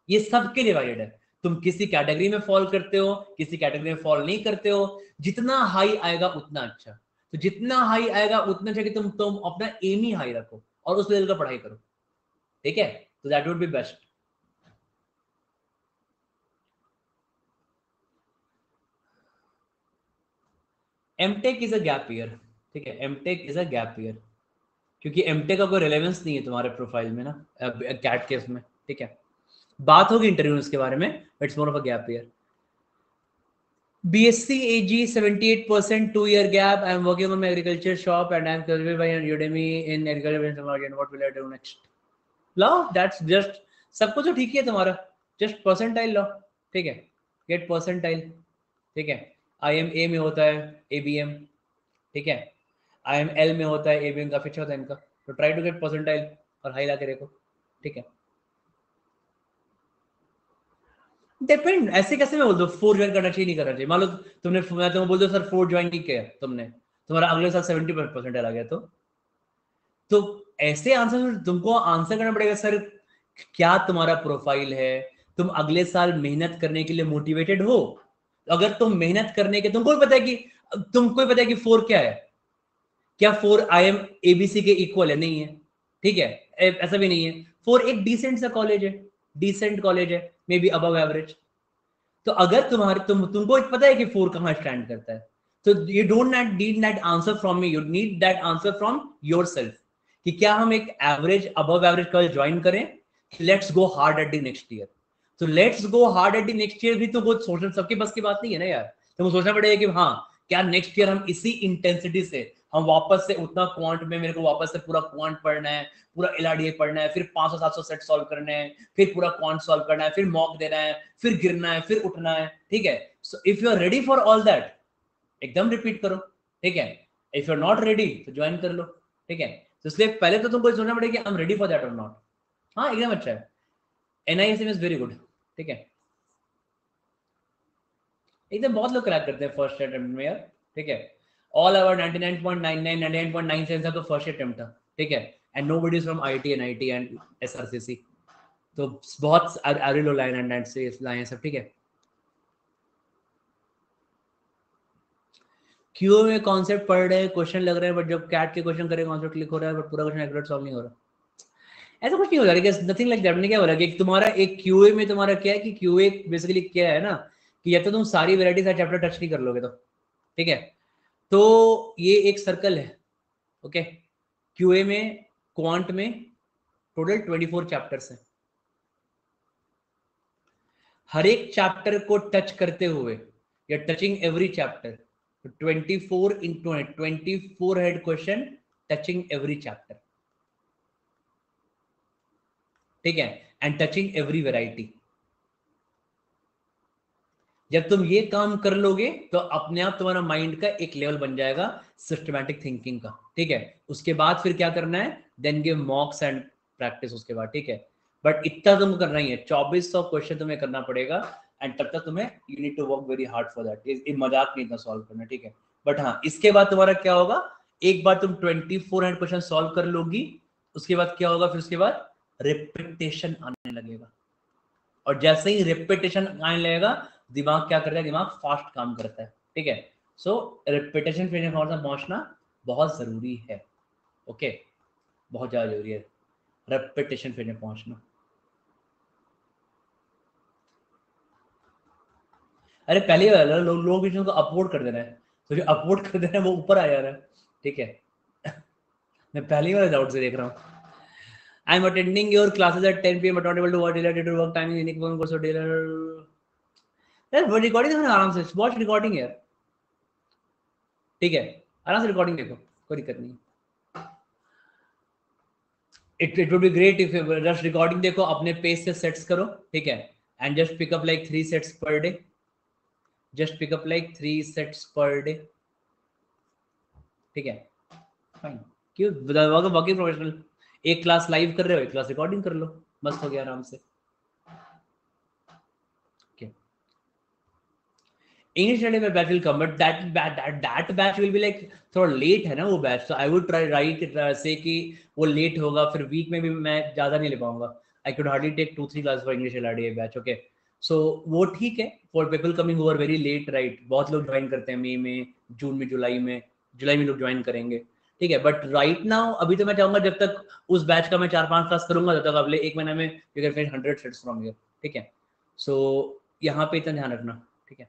ये सबके डिवाइडेड है। तुम किसी कैटेगरी में फॉल करते हो, किसी कैटेगरी में फॉल नहीं करते हो, जितना हाई आएगा उतना अच्छा। तो जितना हाई आएगा उतना अच्छा कि तुम अपना एम ही हाई रखो और उस लेवल का पढ़ाई करो, ठीक है। तो that would be best. MTech is a gap year, ठीक है, MTech is a gap year, क्योंकि एमटेक का कोई रिलेवेंस नहीं है तुम्हारे प्रोफाइल में ना, कैट केस में, ठीक है। बात होगी इंटरव्यू में इसके बारे में, it's more of a gap year. BSc AG 78%, 2-year gap. I'm working on my agriculture shop and I'm certified by Udemy in agriculture and technology. And what will I do next? Low, that's just सब कुछ तो ठीक ही है तुम्हारा, just percentile लो, ठीक है, gate percentile, ठीक है। IMA में होता है ABM, ठीक है, IML में होता है ABM, काफी अच्छा होता है इनका। तो ट्राई टू गेट परसेंटाइल और हाई ला के देखो, ठीक है। डिपेंड, ऐसे कैसे मैं बोल दो 4 ज्वाइन करना चाहिए नहीं करना चाहिए। मान लो तुमने, मैं तुम्हें बोल दो सर 4 ज्वाइन नहीं किया तुमने, तुम्हारा अगले साल 70% आ गया, तो ऐसे आंसर तुमको आंसर करना पड़ेगा सर, क्या तुम्हारा प्रोफाइल है, तुम अगले साल मेहनत करने के लिए मोटिवेटेड हो। अगर तुम मेहनत करने के, तुमको भी पता है कि, तुमको भी पता है कि 4 क्या है, क्या 4 IM ABC के इक्वल है, नहीं है, ठीक है, ऐसा भी नहीं है। 4 एक डिसेंट सा कॉलेज है, डिसेंट कॉलेज है, मे बी अबव एवरेज। तो अगर तुम्हारे तुमको पता है कि 4 कहां स्टैंड करता है, तो you don't need that answer from me, you need that answer from yourself, कि क्या हम एक average above average college join करें, let's go hard at the next year. तो let's go hard at the next year भी तो बहुत सोचना, सबके बस की बात नहीं है ना यार। तो सोचना पड़ेगा कि हाँ, क्या नेक्स्ट ईयर हम इसी इंटेंसिटी से, हम वापस से उतना क्वांट में, मेरे को वापस से पूरा क्वांट पढ़ना है, पूरा LRDA पढ़ना है, फिर 500-700 सेट सॉल्व करने हैं, फिर पूरा क्वांट सॉल्व करना है, फिर मॉक देना है, फिर गिरना है, फिर उठना है, ठीक है। So if you are ready for all that, एकदम रिपीट करो, ठीक है। If you are not ready तो ज्वाइन कर लो, ठीक है। तो इसलिए पहले तो तुमको सोचना पड़ेगा कि I am ready for that और नॉट। हाँ, एकदम अच्छा है, NISM इज वेरी गुड, ठीक है, एकदम बहुत लोग क्रैक करते हैं फर्स्ट अटेम्प्ट में यार, ठीक है। ऑल ओवर 99.99 99.97 तो फर्स्ट अटेम्प्ट था, ठीक है। And nobody is from IIT NIT and SRCC, तो बहुत आरिलो लाइन एंड से लाइन सब, ठीक है। क्यों में कॉन्सेप्ट पढ़ रहे हैं, क्वेश्चन लग रहे हैं, बट जब कैट के क्वेश्चन करें कॉन्सेप्ट क्लिक हो रहा है, बट पूरा क्वेश्चन एक्यूरेट सॉल्व नहीं हो रहा। ऐसा कुछ नहीं हो रहा है, नथिंग लाइक दैट। मैंने क्या बोला कि तुम्हारा एक QA में तुम्हारा क्या है कि QA बेसिकली क्या है ना, कि या तो तुम सारी वैरायटी सारे चैप्टर टच नहीं कर लोगे, तो ठीक है। तो ये एक सर्कल है, ओके। QA में, क्वांट में टोटल 24 चैप्टर्स हैं। हर एक चैप्टर को टच करते हुए, या touching every chapter, 24 into 24 head question touching every chapter, ठीक है, एंड टचिंग एवरी वेराइटी। जब तुम ये काम कर लोगे तो अपने आप तुम्हारा माइंड का एक लेवल बन जाएगा सिस्टमैटिक थिंकिंग का, ठीक है। उसके बाद फिर क्या करना है, then give mocks and practice उसके बाद, ठीक है। बट इतना तुम करना ही है, 2400 क्वेश्चन तुम्हें करना पड़ेगा, एंड तब तक तुम्हें you need to work very hard for that. ये मजाक नहीं इतना सॉल्व करना, ठीक है। बट हाँ, इसके बाद तुम्हारा क्या होगा, एक बार तुम 2400 क्वेश्चन सॉल्व कर लोगी, उसके बाद क्या होगा, फिर उसके बाद रिपीटेशन आने लगेगा, और जैसे ही रिपीटेशन आने लगेगा, दिमाग क्या करता है, दिमाग फास्ट काम करता है, ठीक है। सो रिपीटेशन पे पहुंचना बहुत जरूरी है, ओके, बहुत ज्यादा जरूरी है रेपिटेशन पे पहुंचना। अरे पहले लोग इसको अपलोड कर देना है, तो जो अपलोड कर देना है वो ऊपर आ जा रहा है, ठीक है। मैं पहली बार डाउट से देख रहा हूँ। I am attending your classes at 10 PM, but not able to work related to work timing, unique one course dealer. यार वो रिकॉर्डिंग देखो ना आराम से, वॉच रिकॉर्डिंग यार, ठीक है, आराम से रिकॉर्डिंग देखो, कोई दिक्कत नहीं। It would be great if just recording देखो, अपने पेस से सेट्स करो, ठीक है, and just pick up like 3 sets per day, just pick up like 3 sets per day, ठीक है, फाइन। क्यों वर्किंग प्रोफेशनल, एक क्लास लाइव कर रहे हो, एक क्लास रिकॉर्डिंग कर लो, मस्त हो गया आराम से। इंग्लिश स्टडी में batch will come, but that batch will be like थोड़ा लेट है ना वो बैच, तो आई वुड ट्राई राइट से कि वो लेट होगा, फिर वीक में भी मैं ज़्यादा नहीं ले पाऊंगा। I could hardly take 2-3 class for English LRD batch, okay. So वो ठीक है for people coming who are very late, right. बहुत लोग ज्वाइन करते हैं मई में, जून में, जुलाई में लोग ज्वाइन करेंगे, ठीक है। बट राइट नाउ अभी तो मैं चाहूंगा जब तक उस बैच का मैं 4-5 क्लास करूंगा, तब तक अगले एक महीने में you can finish 100 sets from here, ठीक है। सो यहाँ पे इतना ध्यान रखना, ठीक है।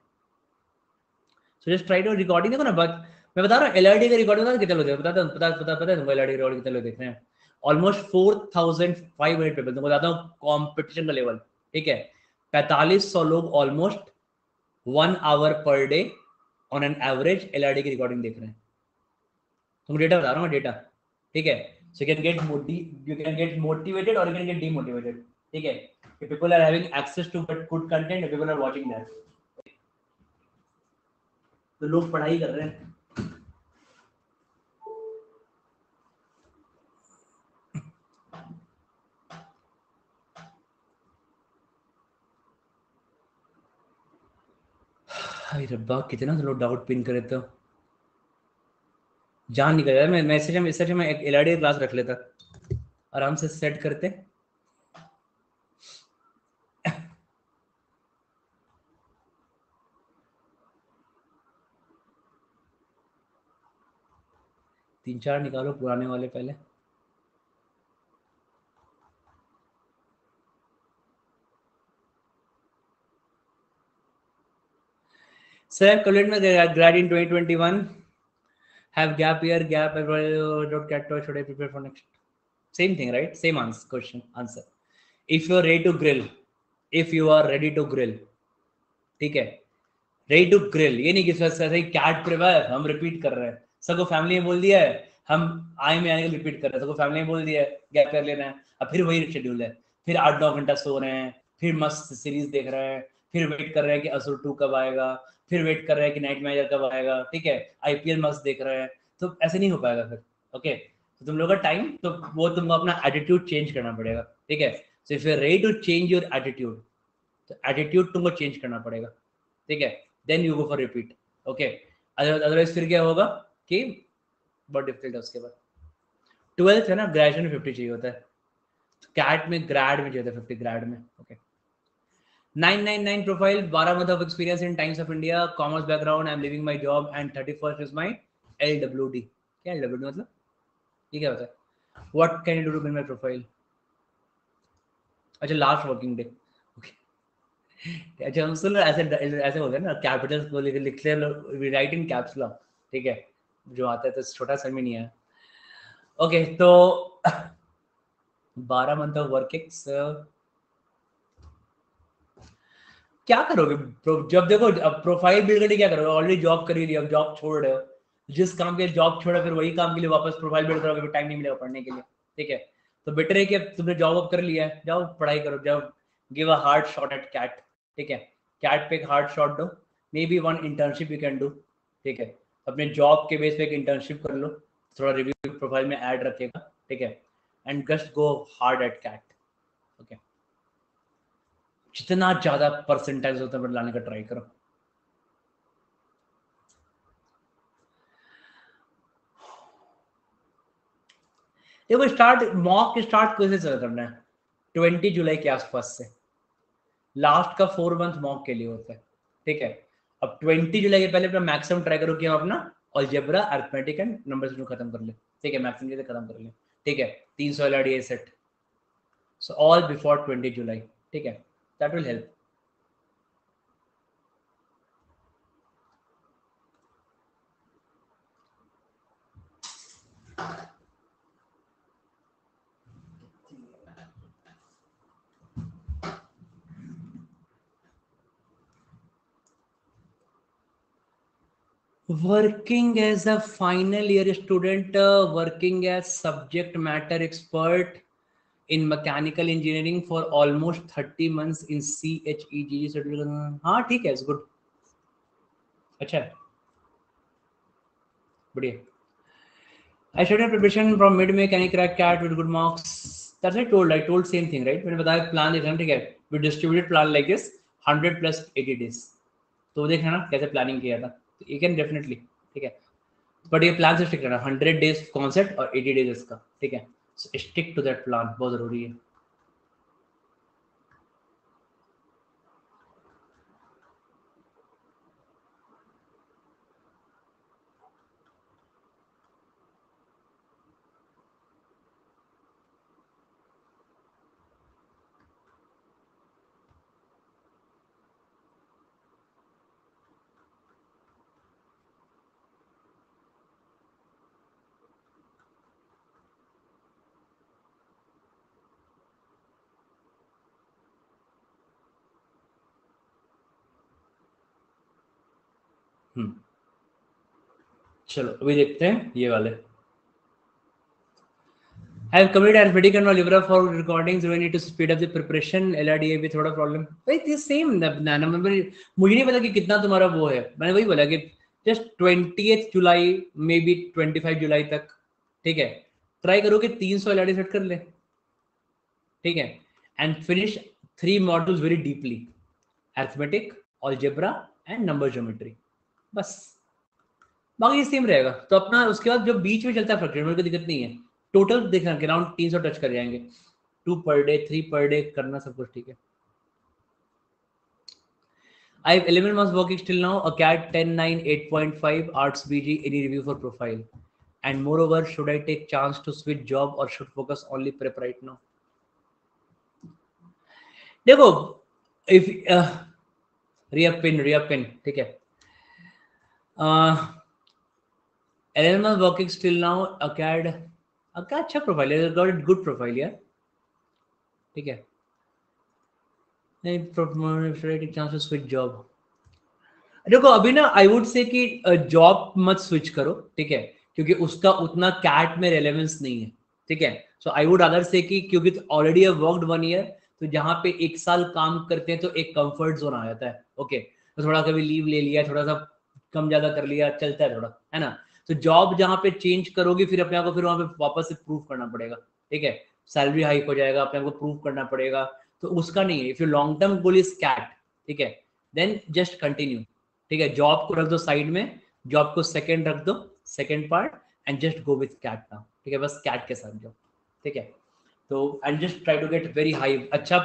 So just try to recording, देखो ना बात मैं बता रहा हूँ, एलआरडी का रिकॉर्डिंग होता है कितने लोग देख पता है तुमको, एलआरडी रिकॉर्डिंग कितने लोग देख रहे हैं? ऑलमोस्ट 4500 पीपल, तुमको बताता हूँ कॉम्पिटिशन का लेवल, ठीक है। 4500 लोग almost 1 hour per day on an average LRD की रिकॉर्डिंग देख रहे हैं। तुमको डेटा बता रहा हूँ, डेटा, ठीक है। So you can get motivated और यू कैन गेट डीमोटिवेटेड, ठीक है। People are having access to good content, people are watching that, तो लोग पढ़ाई कर रहे हैं। हाय रब्बा, कितना लोग डाउट पिन करे तो जान निकल जाए। मैं मैसेज में एक एलआरडी क्लास रख लेता, आराम से सेट करते। तीन चार निकालो पुराने वाले पहले। सर कॉलेज में grade in 2021 have gap year gap don't get to should I prepare for next, same thing, right? Same answer, question answer. If you are ready to grill, if you are ready to grill, ठीक है, ready to grill, ये नहीं कि sir cat prepare हम repeat कर रहे हैं, सबको फैमिली में बोल दिया है, हम आई में आने के रिपीट कर रहे हैं, सबको फैमिली में बोल दिया है गैप कर लेना है, अब फिर वही शेड्यूल है, फिर 8-9 घंटा सो रहे हैं, फिर मस्त सीरीज देख रहे हैं, फिर वेट कर रहे हैं कि असुर 2 कब आएगा, फिर वेट कर रहे हैं कि नाइट मैनेजर कब आएगा, ठीक है, आईपीएल मस्त देख रहे हैं, तो ऐसे नहीं हो पाएगा फिर, ओके। तो तुम लोग का टाइम, तो वो तुमको अपना एटीट्यूड चेंज करना पड़ेगा, ठीक है। So if you are ready to change your attitude, तो एटीट्यूड तुमको चेंज करना पड़ेगा, ठीक है, then you go for repeat, okay. Otherwise फिर क्या होगा कि बहुत डिफिकल्ट है। उसके बाद 12th है ना, ग्रेजुएशन में 50 चाहिए होता है, कैट में ग्रेड में चाहिए होता है 50 ग्रेड में, okay. 999 profile, 12 month of experience in Times of India, commerce background, I am leaving my job and 31st is my LWD। क्या LWD मतलब, ये क्या होता है? What can you do to build my profile? अच्छा, last working day, अच्छा हम सुन ऐसे ऐसे होते हैं ना, कैपिटल्स को लिखते हैं, राइट इन कैप्स लॉक, ठीक है, जो आता है तो छोटा सा में नहीं है, ओके। तो 12 मंथ ऑफ वर्किंग, क्या करोगे जब देखो, अब प्रोफाइल बिल्ड करके क्या करोगे, ऑलरेडी जॉब कर ही लिया, अब जॉब छोड़ रहे हो, जिस काम के लिए जॉब छोड़ा फिर वही काम के लिए वापस प्रोफाइल बिल्ड करोगे, टाइम नहीं मिलेगा पढ़ने के लिए, ठीक है। तो बेटर है कि अब तुमने जॉब अप कर लिया है, जाओ पढ़ाई करो, जाओ give a hard shot at CAT, ठीक है। कैट पे एक हार्ड शॉट दो, maybe 1 internship you can do, ठीक है। अपने जॉब के बेस पे एक इंटर्नशिप कर लो, थोड़ा रिव्यू प्रोफाइल में ऐड रखेगा, ठीक है। And just go hard at CAT, okay. जितना ज्यादा परसेंटाइज होता है लाने का ट्राई करो। देखो स्टार्ट मॉक स्टार्ट कैसे करना है, 20 जुलाई के आसपास से, लास्ट का 4 मंथ मॉक के लिए होता है, ठीक है। अब 20 जुलाई के पहले अपना मैक्सिमम ट्राई करो कि हम अपना algebra, arithmetic and number system खत्म कर ले, ठीक है, मैक्सिमम चीजें खत्म कर ले, ठीक है। 300 LRD set, so all before 20 जुलाई, ठीक है, that will help. Working as a final year student, working as subject matter expert in mechanical engineering for almost 30 months in CHEG certificate, हाँ ठीक है, गुड, अच्छा है, बढ़िया। I started preparation from mid-May. Can I crack CAT with good marks? That's what I told. I told same thing, right? मैंने बताया plan देखना ठीक है. We distributed plan like this 100 plus 80 days. तो देखना ना कैसे planning किया था. You can definitely ठीक है. But ये plan से stick करना 100 days concept और 80 days इसका ठीक है. So stick to that plan बहुत जरूरी है. चलो अभी देखते हैं ये वाले. I have committed arithmetic and algebra for recordings. Do I need to speed up the preparation? LRDA भी थोड़ा problem. भाई ये same ना मुझे नहीं पता कि कितना तुम्हारा वो है. मैंने वही बोला कि just 20th July may be 25 जुलाई तक ठीक है. ट्राई करो कि 300 LRD सेट कर ले ठीक है. And finish 3 modules very deeply. Arithmetic, algebra and number geometry. बस बाकी सेम रहेगा. तो अपना उसके बाद जो बीच में चलता है फ्रैक्शन में कोई दिक्कत नहीं है. टोटल देखना कि अराउंड 300 टच कर जाएंगे. 2 पर डे 3 पर डे करना सब कुछ ठीक है. I have 11 months working still now. A CAT 10-9 8.5 Arts BG. Any review for profile? And moreover, should I take chance to switch job or should focus only prep right now? देखो if re-up in ठीक है. 11 months working still now. A CAD क्या अच्छा profile है. Got it good profile यार ठीक है. नहीं चांस टू स्विच जॉब. देखो अभी ना आई वुड से कि जॉब मत स्विच करो ठीक है. क्योंकि उसका उतना कैट में रेलेवेंस नहीं है ठीक है. सो आई वुड अदर से कि क्योंकि ऑलरेडी वर्कड 1 ईयर तो जहाँ पे 1 साल काम करते हैं तो एक कंफर्ट जोन आ जाता है. ओके तो थोड़ा कभी लीव ले लिया, थोड़ा सा कम ज्यादा कर लिया, चलता है थोड़ा है ना. तो जॉब जहाँ पे चेंज करोगे फिर अपने आप को फिर वहां पे वापस से प्रूव करना पड़ेगा ठीक है. सैलरी हाइक हो जाएगा, अपने आप को प्रूव करना पड़ेगा. तो उसका नहीं है. If you long term goal is CAT ठीक है देन जस्ट कंटिन्यू ठीक है. जॉब को रख दो साइड में, जॉब को सेकंड रख दो, second part and just go with CAT now ठीक है. बस कैट के साथ जाओ ठीक है. तो and just try to get very high. अच्छा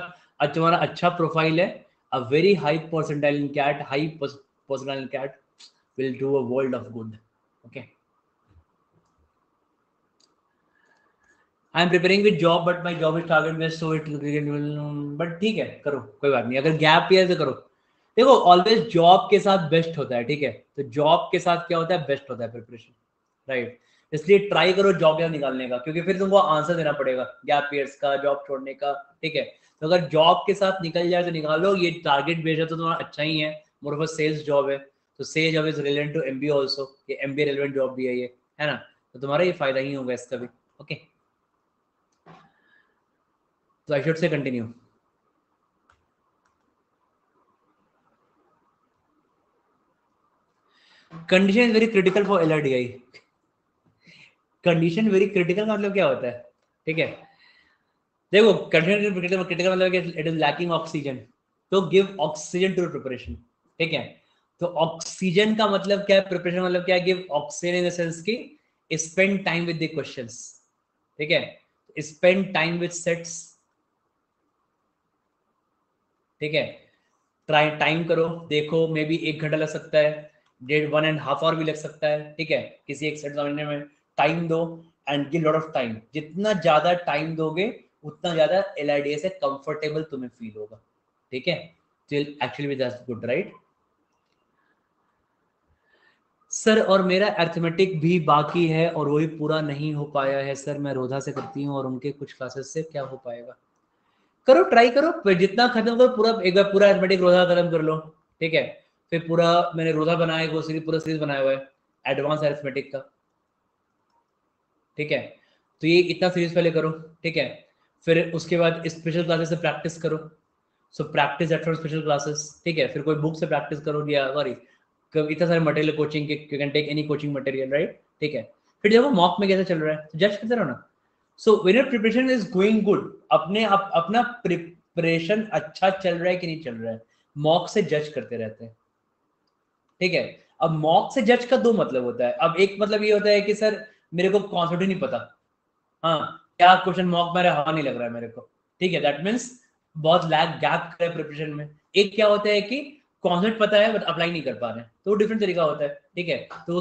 तुम्हारा अच्छा प्रोफाइल है. A very high percentile in CAT, high percentile in CAT will do a world of good. Okay, I am preparing with job but my job is target based so it will but ठीक है करो कोई बात नहीं. अगर gap year से करो. देखो ऑलवेज जॉब के साथ बेस्ट होता है ठीक है. तो जॉब के साथ क्या होता है बेस्ट होता है प्रिपरेशन राइट. इसलिए ट्राई करो जॉब या निकालने का क्योंकि फिर तुमको आंसर देना पड़ेगा गैप ईयर्स का, जॉब छोड़ने का ठीक है. तो अगर जॉब के साथ निकल जाए तो निकालो. ये टारगेट बेस्ड है तो तुम्हारा अच्छा ही है. मोर ऑफ सेल्स जॉब है तो sales job is relevant to MBA also. ये एमबीए रिलेवेंट जॉब भी है ये है ना. तो तुम्हारा ये फायदा ही होगा इसका भी. ओके तो I should say continue. Condition is very critical for LRDI. Condition very critical मतलब क्या होता है ठीक है. देखो कंडीशन क्रिटिकल मतलब इट इज लैकिंग ऑक्सीजन. तो गिव ऑक्सीजन टू प्रिपरेशन ठीक है. तो ऑक्सीजन का मतलब क्या है, प्रिपरेशन मतलब क्या है, give oxygen in the sense की spend time with the questions ठीक है. स्पेंड टाइम विद सेट्स ठीक है. ट्राई टाइम करो, देखो मे बी 1 घंटा लग सकता है, 1.5 आवर भी लग सकता है ठीक है. किसी एक सेट समझने में टाइम दो and give lot of time. जितना ज्यादा टाइम दोगे उतना ज्यादा एलआईडीए से कंफर्टेबल तुम्हें फील होगा ठीक है. Actually that's good right. Sir और मेरा अर्थमेटिक भी बाकी है और वही पूरा नहीं हो पाया है सर. मैं रोधा से करती हूँ और उनके कुछ क्लासेस से क्या हो पाएगा. करो ट्राई करो जितना खत्म करो पूरा. एक बार पूरा अर्थमेटिक रोधा खत्म कर लो ठीक है. फिर पूरा मैंने रोधा बनाया वो सीरीज पूरा सीरीज बनाया हुआ है एडवांस अरिथमेटिक का ठीक है. तो ये इतना सीरीज पहले करो ठीक है. फिर उसके बाद स्पेशल क्लासेस से प्रैक्टिस करो. So practice eight from special classes ठीक है. फिर कोई बुक से प्रैक्टिस करो या सॉरी इतना सारे मटेरियल कोचिंग के, you can take any coaching material right ठीक है. फिर देखो मॉक में कैसे चल रहा है, जज करते रहो ना। So when your preparation is going good, अपना प्रिपरेशन अच्छा चल रहा है कि नहीं चल रहा है, मॉक से जज करते रहते हैं, ठीक है। अब मॉक से जज का दो मतलब होता है। अब एक मतलब ये होता है कि सर मेरे को कॉन्सेप्ट ही नहीं पता, हाँ क्या क्वेश्चन मॉक मेरा हवा नहीं लग रहा है मेरे को, ठीक है, दैट मीन्स बहुत लैग गैप है प्रिपरेशन में। एक क्या होता है कि कॉन्सेप्ट पता है बट अप्लाई नहीं कर पा रहे हैं, तो वो डिफरेंट तरीका होता है, ठीक है। तो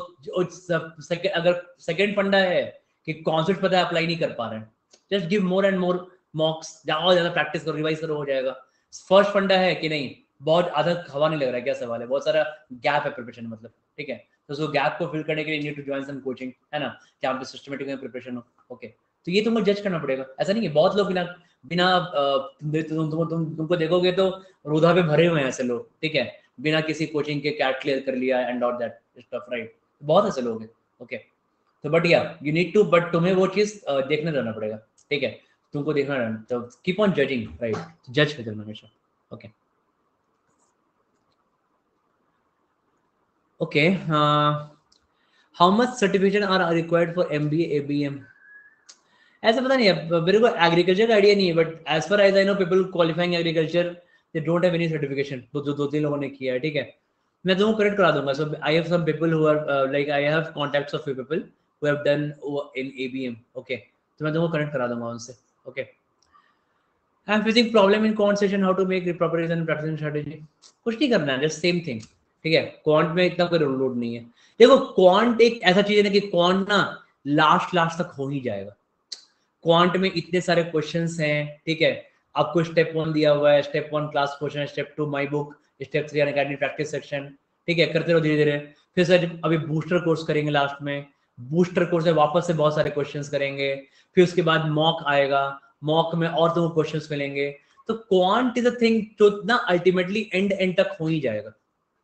अगर सेकेंड फंडा है कि कॉन्सेप्ट पता है अप्लाई नहीं कर पा रहे हैं, just give more and more मॉक्स, ज्यादा प्रैक्टिस करो, रिवाइज करो, हो जाएगा। फर्स्ट फंडा है कि नहीं बहुत आधा हवा नहीं लग रहा है, क्या सवाल है, बहुत सारा गैप है प्रिपरेशन मतलब, ठीक है। तो उस गैप को फिल करने के लिए need to join some coaching, है ना, जहाँ पे सिस्टमेटिक प्रिपरेशन हो, ओके। तो ये तुमको जज करना पड़ेगा। ऐसा नहीं है बहुत लोग बिना बिना तुमको देखोगे तो रोधा पे भरे हुए हैं ऐसे लोग, ठीक है, बिना किसी कोचिंग के कैट क्लियर कर लिया and all that stuff, right, बहुत ऐसे लोग हैं, ओके। तो बट या यू नीड टू, बट तुम्हें वो चीज देखने जाना पड़ेगा, ठीक है, तुमको देखना रहना, तो कीप ऑन जजिंग, राइट, जज करते रहना हमेशा, okay. Okay, how much certification are required for MBA ABM? ऐसा पता नहीं है मेरे को, एग्रीकल्चर का आइडिया नहीं है, but as far as I know people qualifying agriculture they don't have any certification, दो तीन लोगों ने किया है, ठीक है। मैं तुमको करेक्ट करा दूंगा। So I have some people who are like I have contacts of people who have done in ABM, okay, तो मैं तुमको कनेक्ट करा दूंगा उनसे, okay. I am facing problem in quant session, how to make proper practice strategy. कुछ नहीं करना है, जस्ट सेम थिंग, ठीक है। क्वांट में इतना कोई लोड नहीं है। देखो क्वांट एक ऐसा चीज है ना कि क्वांट ना लास्ट तक हो ही जाएगा। क्वांट में इतने सारे क्वेश्चंस हैं, ठीक है, आपको स्टेप 1 दिया हुआ है, step 1 class question, step 2 my book, step 3 Unacademy practice section, ठीक है, करते रहो धीरे धीरे। फिर सर अभी बूस्टर कोर्स करेंगे लास्ट में, बूस्टर कोर्स में वापस से बहुत सारे क्वेश्चंस करेंगे, फिर उसके बाद मॉक आएगा, मॉक में और तुमको क्वेश्चंस मिलेंगे। तो क्वांट इज अ थिंग जो ना अल्टीमेटली एंड तक हो ही जाएगा,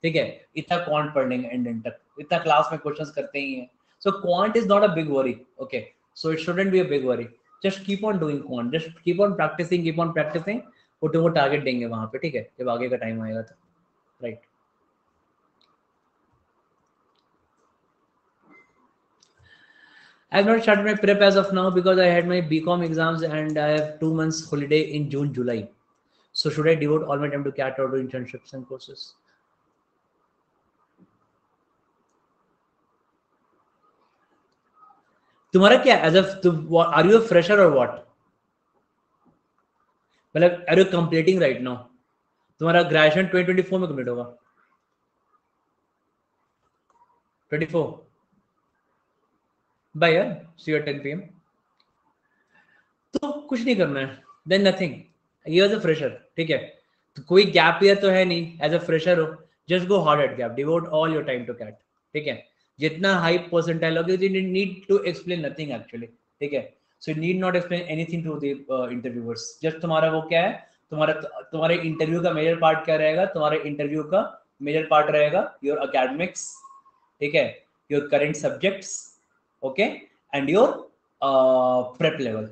ठीक है। इतना क्वांट पढ़ लेंगे एंड तक, इतना क्लास में क्वेश्चंस करते ही हैं। So quant is not a big worry, okay, so it shouldn't be a big worry. Just keep on doing quant, just keep on practising, वो तुमको टारगेट देंगे वहां पे, ठीक है, जब आगे का टाइम आएगा तो, right. I have not started my prep as of now because I had my BCom exams and I have 2 months holiday in June, July. So should I devote all my time to CAT or do internships and courses? तुम्हारा क्या age are you a fresher और what, मतलब are you completing right now? तुम्हारा graduation 2024 में complete होगा, 24 bye यार, see your 10 PM। तो कुछ नहीं करना है, देन नथिंग, ये एज अ फ्रेशर, ठीक है। तो कोई गैप ईयर तो है नहीं, एज अ फ्रेशर हो, just go hard at gap, devote all your time to CAT, ठीक है। जितना हाई परसेंटाइल होगी you need to explain nothing actually, ठीक है। So you need not explain anything to the interviewers. जस्ट तुम्हारा वो क्या है, तुम्हारा तुम्हारे इंटरव्यू का मेजर पार्ट क्या रहेगा, तुम्हारे इंटरव्यू का मेजर पार्ट रहेगा योर अकेडमिक्स, ठीक है, your current subjects, okay, and your prep level,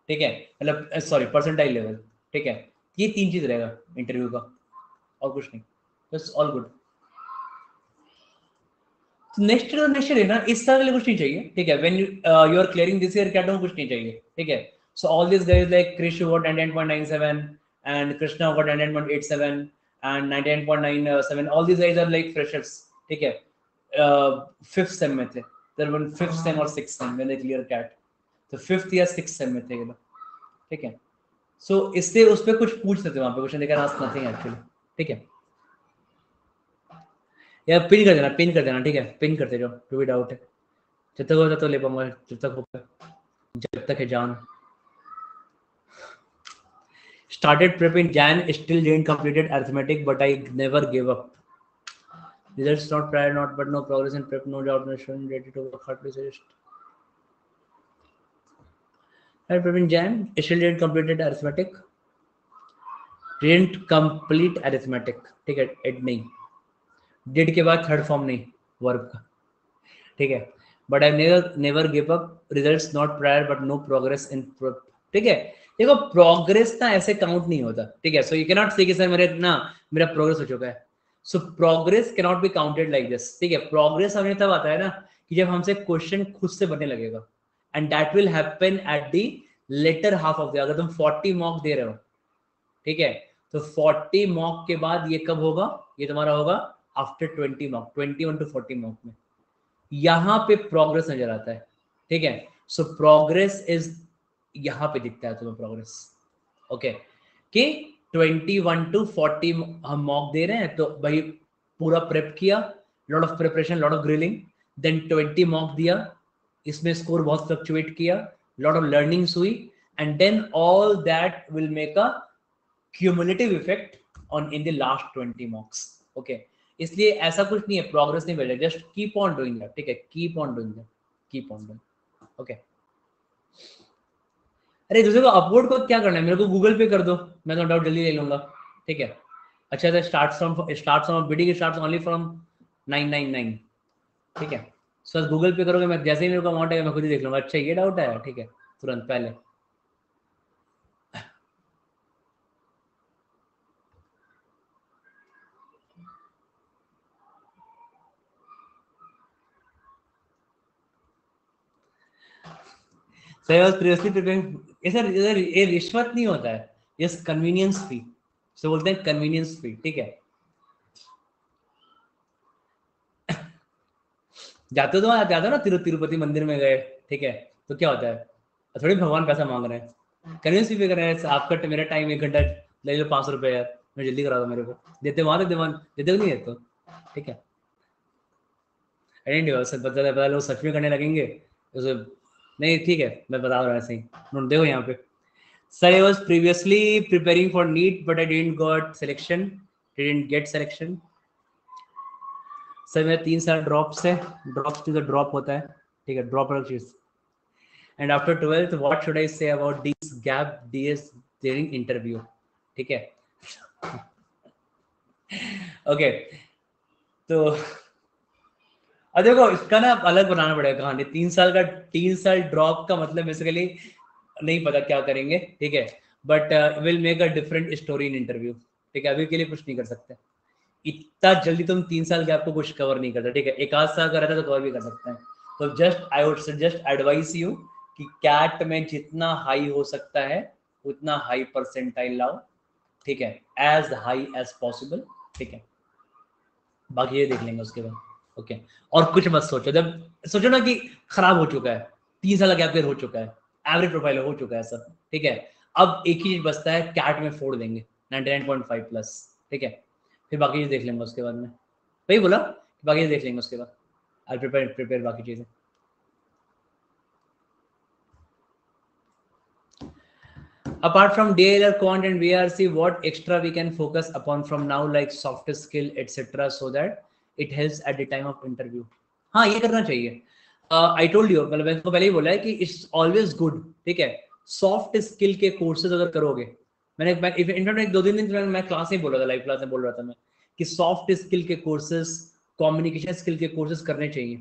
ठीक है, मतलब सॉरी परसेंटाइल लेवल, ठीक है। ये 3 चीज रहेगा इंटरव्यू का, और कुछ नहीं, बस all good. Next next year ना, इस साल के लिए कुछ नहीं चाहिए, ठीक है। When you are clearing this year क्या कुछ नहीं चाहिए, ठीक है। So all this guys like Krish got 99.97 and Krishna got 99.87 and 99.97, all this guys are like freshers, ठीक है, 5th सेम में थे, तकरीबन 5th सेम और 6th सेम में क्लियर कैट, तो 5th या 6th सेम में थे ये लोग, ठीक है। सो इससे उस पर कुछ पूछ सकते वहां पे क्वेश्चन, देखा नथिंग एक्चुअली, ठीक है। या पिन कर देना, पिन कर देना, ठीक है, पिन करते जाओ, जो भी डाउट है, जब तक होता तो ले पाऊंगा, जब तक होगा, जब तक है जान। Started prep in Jan, still didn't completed arithmetic, but I never gave up. Results not prior, not but no progress in prep, no doubt, no student ready to work hard to suggest. Started prep in Jan, still didn't completed arithmetic. Didn't complete arithmetic, ठीक है, add नहीं, did के बाद third form नहीं verb का, ठीक है। But I never give up, results not prior but no progress in, ठीक है। देखो प्रोग्रेस ना ऐसे काउंट नहीं होता, ठीक है। सो यू कैन नॉट से कि सर मेरा प्रोग्रेस हो चुका है। So progress cannot be counted like this, ठीक है। प्रोग्रेस हमें तब आता है ना कि जब हमसे क्वेश्चन खुद से बनने लगेगा, and that will happen at the later half of the, अगर तुम 40 मॉक दे रहे हो, ठीक है, तो 40 मॉक के बाद ये कब होगा, ये तुम्हारा होगा आफ्टर 20 मॉक, 21 to 40 मॉक में यहाँ पे प्रोग्रेस नजर आता है, ठीक है। सो प्रोग्रेस इज यहाँ पे दिखता है तुम्हें प्रोग्रेस, ओके, कि 21 to 40 हम मॉक दे रहे हैं, तो भाई पूरा प्रेप किया, lot of preparation, lot of grilling, then 20 mock दिया, इसमें स्कोर बहुत फ्लक्चुएट किया, लॉट ऑफ लर्निंग्स हुई, and then all that will make a cumulative effect on in the last 20 mocks, okay. इसलिए ऐसा कुछ नहीं है, प्रोग्रेस नहीं मिलेगा, just keep on doing that, ठीक है, keep on doing that, keep on doing, okay. अरे दूसरे को अपलोड को क्या करना है, मेरे को गूगल पे कर दो, मैं तो डाउट जल्दी ले लूंगा, ठीक है। अच्छा तो start from bidding starts only from 999, ठीक है। सो गूगल पे करोगे, मैं जैसे ही मेरे को अमाउंट है मैं खुद ही देख लूंगा, अच्छा ये डाउट है, ठीक है, तुरंत पहले। So I was previously preparing, ये रिश्वत नहीं होता है, ये कन्वीनियंस फी, सो बोलते हैं कन्वीनियंस फी, ठीक है। जाते हो तो जाते हो ना, तिरुपति मंदिर में गए, ठीक है, तो क्या होता है, थोड़ी भगवान पैसा मांग रहे हैं, कन्वीनियंस फी पे कर रहे हैं, आपका मेरा टाइम 1 घंटा ले लो, 500 रुपये यार, मैं जल्दी करा दो, मेरे को देते वहां तक दीवान देते नहीं देते, ठीक है। पता लोग सच में करने लगेंगे उसे, नहीं ठीक है, मैं बता रहा हूँ ऐसे ही, देखो यहाँ पे। Sir, I was previously preparing for NEET, but I didn't get selection. Sir मेरा 3 साल ड्रॉप से, ड्रॉप टू द ड्रॉप होता है, ठीक है, ड्रॉप अलग चीज। And after 12th what should I say about this gap DS during interview, ठीक है। ओके तो अब देखो इसका ना अलग बनाना पड़ेगा कहानी, 3 साल ड्रॉप का मतलब बेसिकली नहीं पता क्या करेंगे, ठीक है, but will make a different story in interview, ठीक है। अभी के लिए कुछ नहीं कर सकते, इतना जल्दी तुम 3 साल के आपको कुछ कवर नहीं करता, ठीक है, 1 आध साल का रहता तो कवर भी कर सकते हैं। तो just I would suggest advice you कि कैट में जितना हाई हो सकता है उतना हाई परसेंटाइल लाओ, ठीक है, एज हाई एज पॉसिबल, ठीक है, बाकी ये देख लेंगे उसके बाद, ओके। और कुछ मत सोचो, जब सोचो ना कि खराब हो चुका है, 3 साल का गैप हो चुका है, एवरेज प्रोफाइल हो चुका है सब, ठीक है, अब एक ही चीज बचता है, कैट में फोड़ देंगे 99.5 प्लस, ठीक है, फिर बाकी चीज देख लेंगे उसके बाद में, वही बोला बाकी चीज देख लेंगे उसके बाद, आई प्रिपेयर बाकी चीजें। Apart from DLR, Quant and VRC, what extra we can focus upon from now, like soft skill, etc., so that it helps at the time of interview? हाँ ये करना चाहिए। आई टोल्ड यू, मतलब मैंने पहले ही बोला है कि इट्स ऑलवेज गुड, ठीक है, सॉफ्ट स्किल के कोर्सेज अगर करोगे, मैंने इनफैक्ट 2-3 दिन मैं क्लास में बोल रहा था, लाइव क्लास में बोल रहा था मैं कि सॉफ्ट स्किल के कोर्सेज, कम्युनिकेशन स्किल के कोर्सेज करने चाहिए,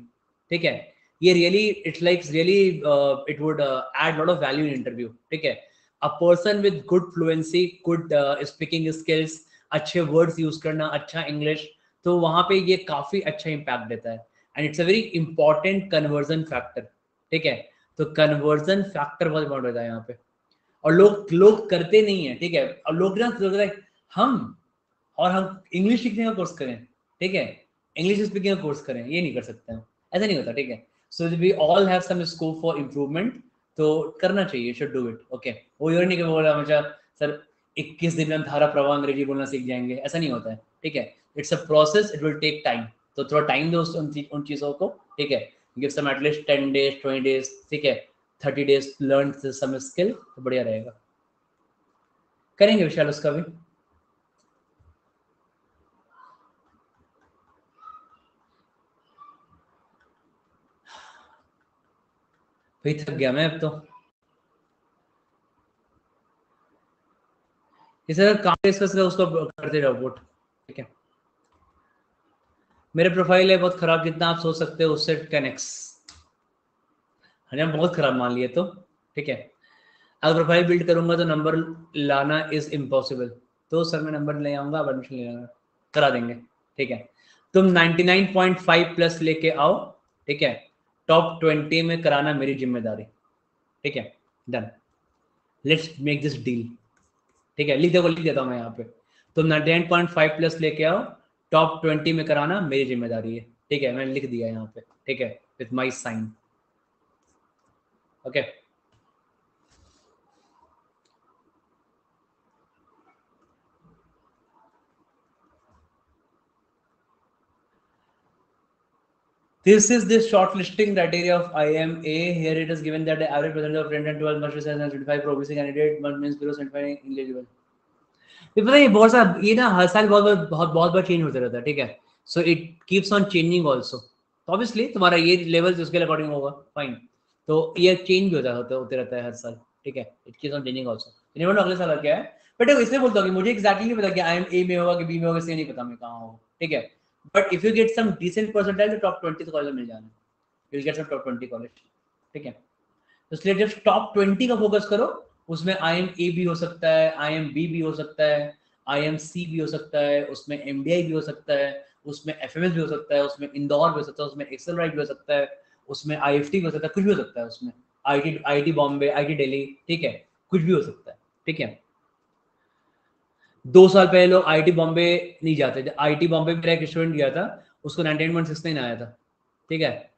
ठीक है। ये really it's like really it would add lot of value in interview, ठीक है। A person with good fluency, good speaking skills, अच्छे वर्ड्स यूज करना, अच्छा इंग्लिश, तो वहां पे ये काफी अच्छा इम्पैक्ट देता है, and it's a very important conversion factor, ठीक है। तो कन्वर्जन फैक्टर बहुत इंपॉर्टेंट होता है यहाँ पे, और लोग करते नहीं है, ठीक है। और लोग ना हम इंग्लिश सीखने का कोर्स करें, ठीक है, इंग्लिश स्पीकिंग का कोर्स करें, ये नहीं कर सकते हैं, ऐसा नहीं होता, ठीक है। So we all have some scope for improvement, तो करना चाहिए, शुड डू इट, ओके। वो ये नहीं कि बोला मुझे सर 21 दिन में धारा प्रवाह अंग्रेजी बोलना सीख जाएंगे, ऐसा नहीं होता है, ठीक है। It's a process, it will take time, तो थोड़ा टाइम दो उन चीज़ों को, ठीक है। Give some at least 10 days 20 days, ठीक है, 30 days लर्न सम स्किल, तो बढ़िया रहेगा, करेंगे विशाल उसका भी। भाई थक गया मैं अब तो, इसे काम डिस्कस कर उसको करते रहो वोट, ठीक है। मेरे प्रोफाइल है बहुत खराब, जितना आप सोच सकते हो उससे 10x, हमें बहुत खराब मान लिए तो, ठीक है। अगर प्रोफाइल बिल्ड करूंगा तो नंबर लाना इज इम्पॉसिबल, तो सर मैं नंबर ले आऊंगा, अब एडमिशन ले आऊंगा, करा देंगे, ठीक है। तुम 99.5 प्लस लेके आओ, ठीक है, टॉप 20 में कराना मेरी जिम्मेदारी, ठीक है, done, let's make this deal, ठीक है, लिख देता हूँ मैं यहाँ पे, तुम 99.5 प्लस लेके आओ, टॉप 20 में कराना मेरी जिम्मेदारी है, ठीक है, मैंने लिख दिया यहाँ पे, ठीक है, with my sign, okay. This is the shortlisting criteria of IMA. Here it is given that the average percentage of 10 and 12 must be 75 progressing candidate, one means below 75 ineligible. ये पता है, ये बहुत सारा, ये ना हर साल बहुत बार चेंज होता रहता है, ठीक है, so it keeps on changing also, तो ऑब्वियसली तुम्हारा ये लेवल उसके अकॉर्डिंग होगा, फाइन, तो ये चेंज भी होते रहता है हर साल, ठीक है, it keeps on changing also, नहीं अगले साल क्या है, बट इसलिए बोलता हूँ कि मुझे एक्जैक्टली नहीं पता कि आई एम ए में होगा कि बी में होगा, इसलिए नहीं पता मैं कहाँ हूँ, ठीक है, but if you get some decent percentile तो टॉप 20 तो कॉलेज मिल जाना, you will get some top 20 college, ठीक है, तो इसलिए जब टॉप 20 का फोकस करो, उसमें आई एम ए भी हो सकता है, आई एम बी भी हो सकता है, आई एम सी भी हो सकता है, उसमें एमडीआई भी हो सकता है, उसमें एफएमएस भी हो सकता है, उसमें इंदौर भी हो सकता है, उसमें एक्सेलराइट भी हो सकता है, उसमें आईएफटी भी हो सकता है, कुछ भी हो सकता है उसमें, आईटी बॉम्बे, आईटी दिल्ली, ठीक है, कुछ भी हो सकता है, ठीक है। 2 साल पहले लोग आईटी बॉम्बे नहीं जाते थे, आईटी बॉम्बे में मेरा एक स्टूडेंट गया था, उसको 99.69 आया था, ठीक है,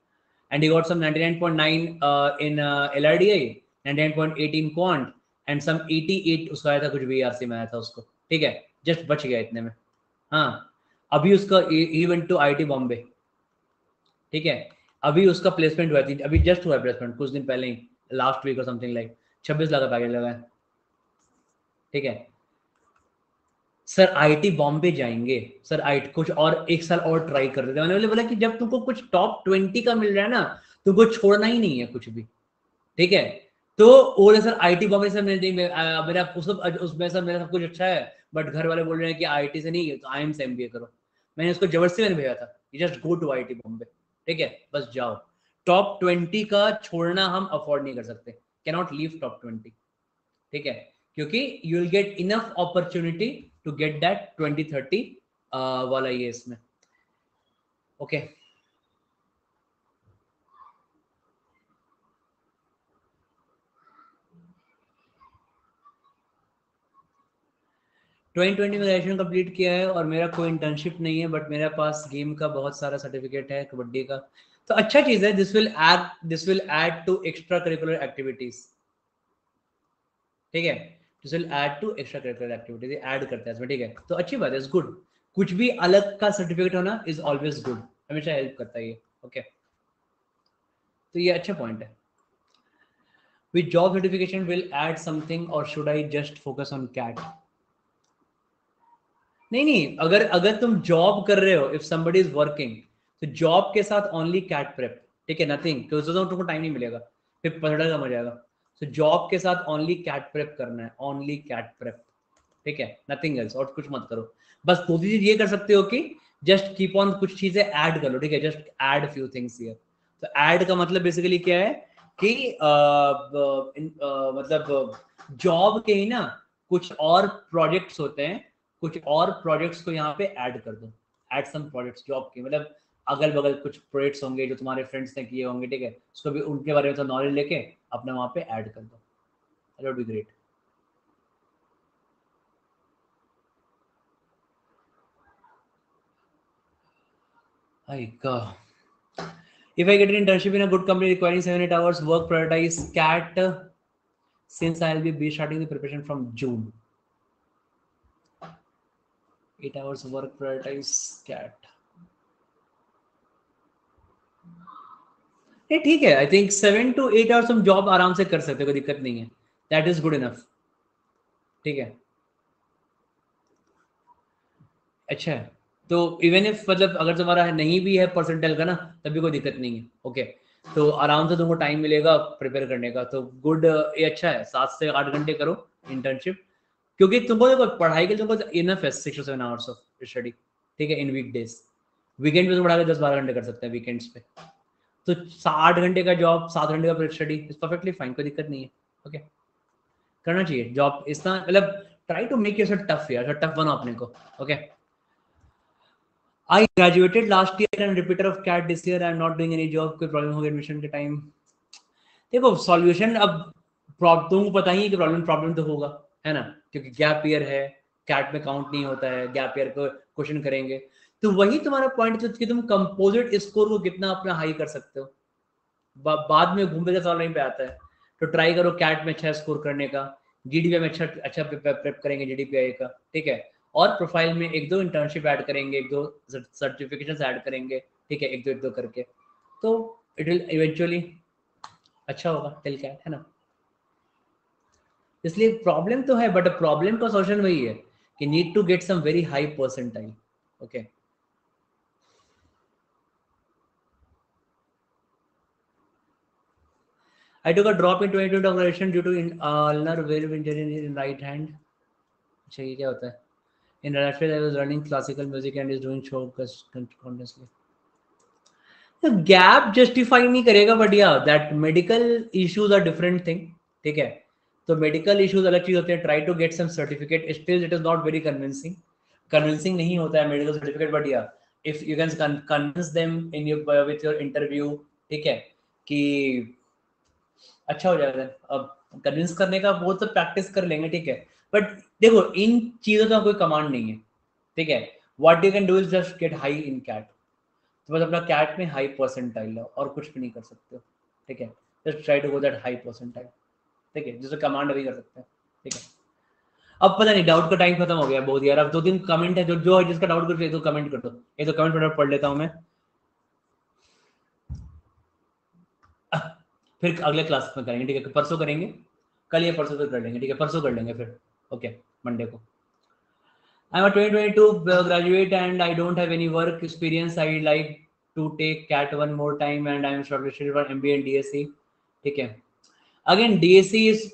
and he got some 99.9 in LRDI, 99.8 in quant and some 88 उसका आया था, कुछ भी आरसी में आया था उसको, ठीक है, जस्ट बच गया इतने में, हाँ, अभी उसका he went to IT Bombay, ठीक है, अभी उसका प्लेसमेंट हुआ थी, अभी जस्ट हुआ प्लेसमेंट कुछ दिन पहले ही, लास्ट वीक और समथिंग लाइक 26 लाख का पैकेज लगा है, ठीक है। सर आईटी बॉम्बे जाएंगे, सर आईटी कुछ और एक साल और ट्राई कर देते, मैंने बोला कि जब तुमको कुछ टॉप 20 का मिल रहा है ना, तुमको छोड़ना ही नहीं है कुछ भी, ठीक है, तो बोले सर आईटी बॉम्बे से मेरा उसमें सर मेरा सब कुछ अच्छा है, बट घर वाले बोल रहे हैं कि आईटी से नहीं, तो आईएम से एमबीए करो, मैंने उसको जबरदस्ती मैंने भेजा था, just go to IT Bombay, ठीक है, बस जाओ, टॉप 20 का छोड़ना हम अफोर्ड नहीं कर सकते, कैन नॉट लीव टॉप 20, ठीक है, क्योंकि you will get enough opportunity to get that 2030 वाला ये इसमें, ओके। 2020 में ग्रेजुएशन कंप्लीट किया है और मेरा कोई इंटर्नशिप नहीं है, बट मेरे पास गेम का बहुत सारा सर्टिफिकेट है, कबड्डी का, तो अच्छा चीज है, this will add to extra curricular activities, ठीक है, this will add to extra curricular activities, add करता है इसमें, ठीक है, तो अच्छी बात है, इज गुड, कुछ भी अलग का सर्टिफिकेट होना इज ऑलवेज गुड, हमेशा हेल्प करता है ये, ओके, तो ये अच्छा पॉइंट है। With job certification will add something और should I just focus on CAT? नहीं, अगर अगर तुम जॉब कर रहे हो, इफ समबडी इज वर्किंग, तो जॉब के साथ ओनली कैट प्रेप, ठीक है, नथिंग, क्योंकि तुमको टाइम नहीं मिलेगा, फिर पढ़ना कम हो जाएगा, तो जॉब के साथ ओनली कैट प्रेप करना है, ओनली कैट प्रेप, ठीक है, नथिंग एल्स, और कुछ मत करो, बस दूसरी चीज ये कर सकते हो कि जस्ट कीप ऑन, कुछ चीजें ऐड कर लो, ठीक है, just add few things here, तो ऐड का मतलब बेसिकली क्या है कि मतलब जॉब के ही ना कुछ और प्रोजेक्ट्स होते हैं, कुछ और प्रोजेक्ट्स को यहाँ पे ऐड कर दो, ऐड सम प्रोजेक्ट्स जॉब के, मतलब अगल बगल कुछ प्रोजेक्ट्स होंगे जो तुम्हारे फ्रेंड्स ने किए होंगे, ठीक है, उसको भी उनके बारे में तो नॉलेज लेके अपना वहाँ पे ऐड कर दो, that would be great. If I get an internship in a good company requiring 7-8 hours work, prioritize CAT, since I'll be starting the preparation from June. 8 hours work, prioritize CAT. ये ठीक है, I think 7 to 8 hours हम job आराम से कर सकते, कोई दिक्कत नहीं है, दैट इज गुड इनफ, ठीक है, अच्छा है, तो इवन इफ मतलब अगर तुम्हारा नहीं भी है परसेंटाइल का ना, तब भी कोई दिक्कत नहीं है, ओके, तो आराम से तुमको टाइम मिलेगा प्रिपेयर करने का, तो गुड, ये अच्छा है, 7 से 8 घंटे करो इंटर्नशिप, क्योंकि तुमको देखो पढ़ाई के लिए तुमको इनफ है 6 to 7 आवर्स ऑफ स्टडी, ठीक है, इन वीक डेज, वीकेंड पे तुम पढ़ा के 10-12 घंटे कर सकते हैं वीकेंड्स पे, तो 8 घंटे का जॉब, 7 घंटे का स्टडी इज परफेक्टली फाइन, कोई दिक्कत नहीं है, ओके, करना चाहिए जॉब, इतना मतलब try to make yourself tough यार, टफ बनो अपने को, okay. I graduated last year and repeater of CAT this year. I'm not doing any job. कोई प्रॉब्लम होगी एडमिशन के टाइम? देखो सॉल्यूशन अब तुमको पता ही है कि प्रॉब्लम तो होगा, है ना, क्योंकि गैप ईयर है, कैट में काउंट नहीं होता है, गैप ईयर को क्वेश्चन करेंगे। तो वही तुम्हारा पॉइंट है कि तुम कंपोजिट स्कोर को कितना अपना हाई कर सकते हो। बाद में घूमते का सवाल नहीं पे आता है। तो ट्राई करो कैट में अच्छा स्कोर करने का, जीडीपीआई में अच्छा प्रेप करेंगे जीडीपीआई का, ठीक है, और प्रोफाइल में एक दो इंटर्नशिप ऐड करेंगे, एक दो सर्टिफिकेशन ऐड करेंगे, ठीक है, एक दो करके, तो इट विल इवेंचुअली अच्छा होगा टिल कैट, है ना। इसलिए प्रॉब्लम तो है, बट प्रॉब्लम का सॉल्यूशन वही है कि need to get some very high percentile. Okay, I took a drop in 22 graduation due to ulnar valve injury in right hand. अच्छा ये क्या होता है? In Rashford, I was learning classical music and is doing show continuously. तो gap justify नहीं करेगा, but yeah that medical issues are different thing, ठीक है। तो मेडिकल इश्यूज अलग चीज होते हैं। Try to get some certificate, still it is not very convincing नहीं होता है medical certificate, but yeah if you can convince them in your with your interview, ठीक है, कि अच्छा हो जाएगा। अब कन्विंस करने का वो तो प्रैक्टिस कर लेंगे, ठीक है, बट देखो इन चीजों का कोई कमांड नहीं है, ठीक है। What you can do is just get high in CAT, तो बस अपना कैट में हाई परसेंटाइल लो और कुछ भी नहीं कर सकते हो, ठीक है। Just try to go that high percentile, ठीक है, जिससे कमांड अभी कर सकते हैं, ठीक है। अब पता नहीं, डाउट का टाइम खत्म हो गया बहुत यार। अब 2-3 कमेंट है, जो जिसका डाउट कर तो कमेंट कर दो, ये तो कमेंट पढ़ लेता हूँ मैं, फिर अगले क्लास में करेंगे, ठीक है, परसों करेंगे, कल या परसों तक कर लेंगे, ठीक है, परसों कर लेंगे फिर, ओके, मंडे को। I'm a 2022 graduate and I don't have any work experience. I like to take CAT one more time and I'm shortlisted for MBA and DSC, ठीक है। Again DSC is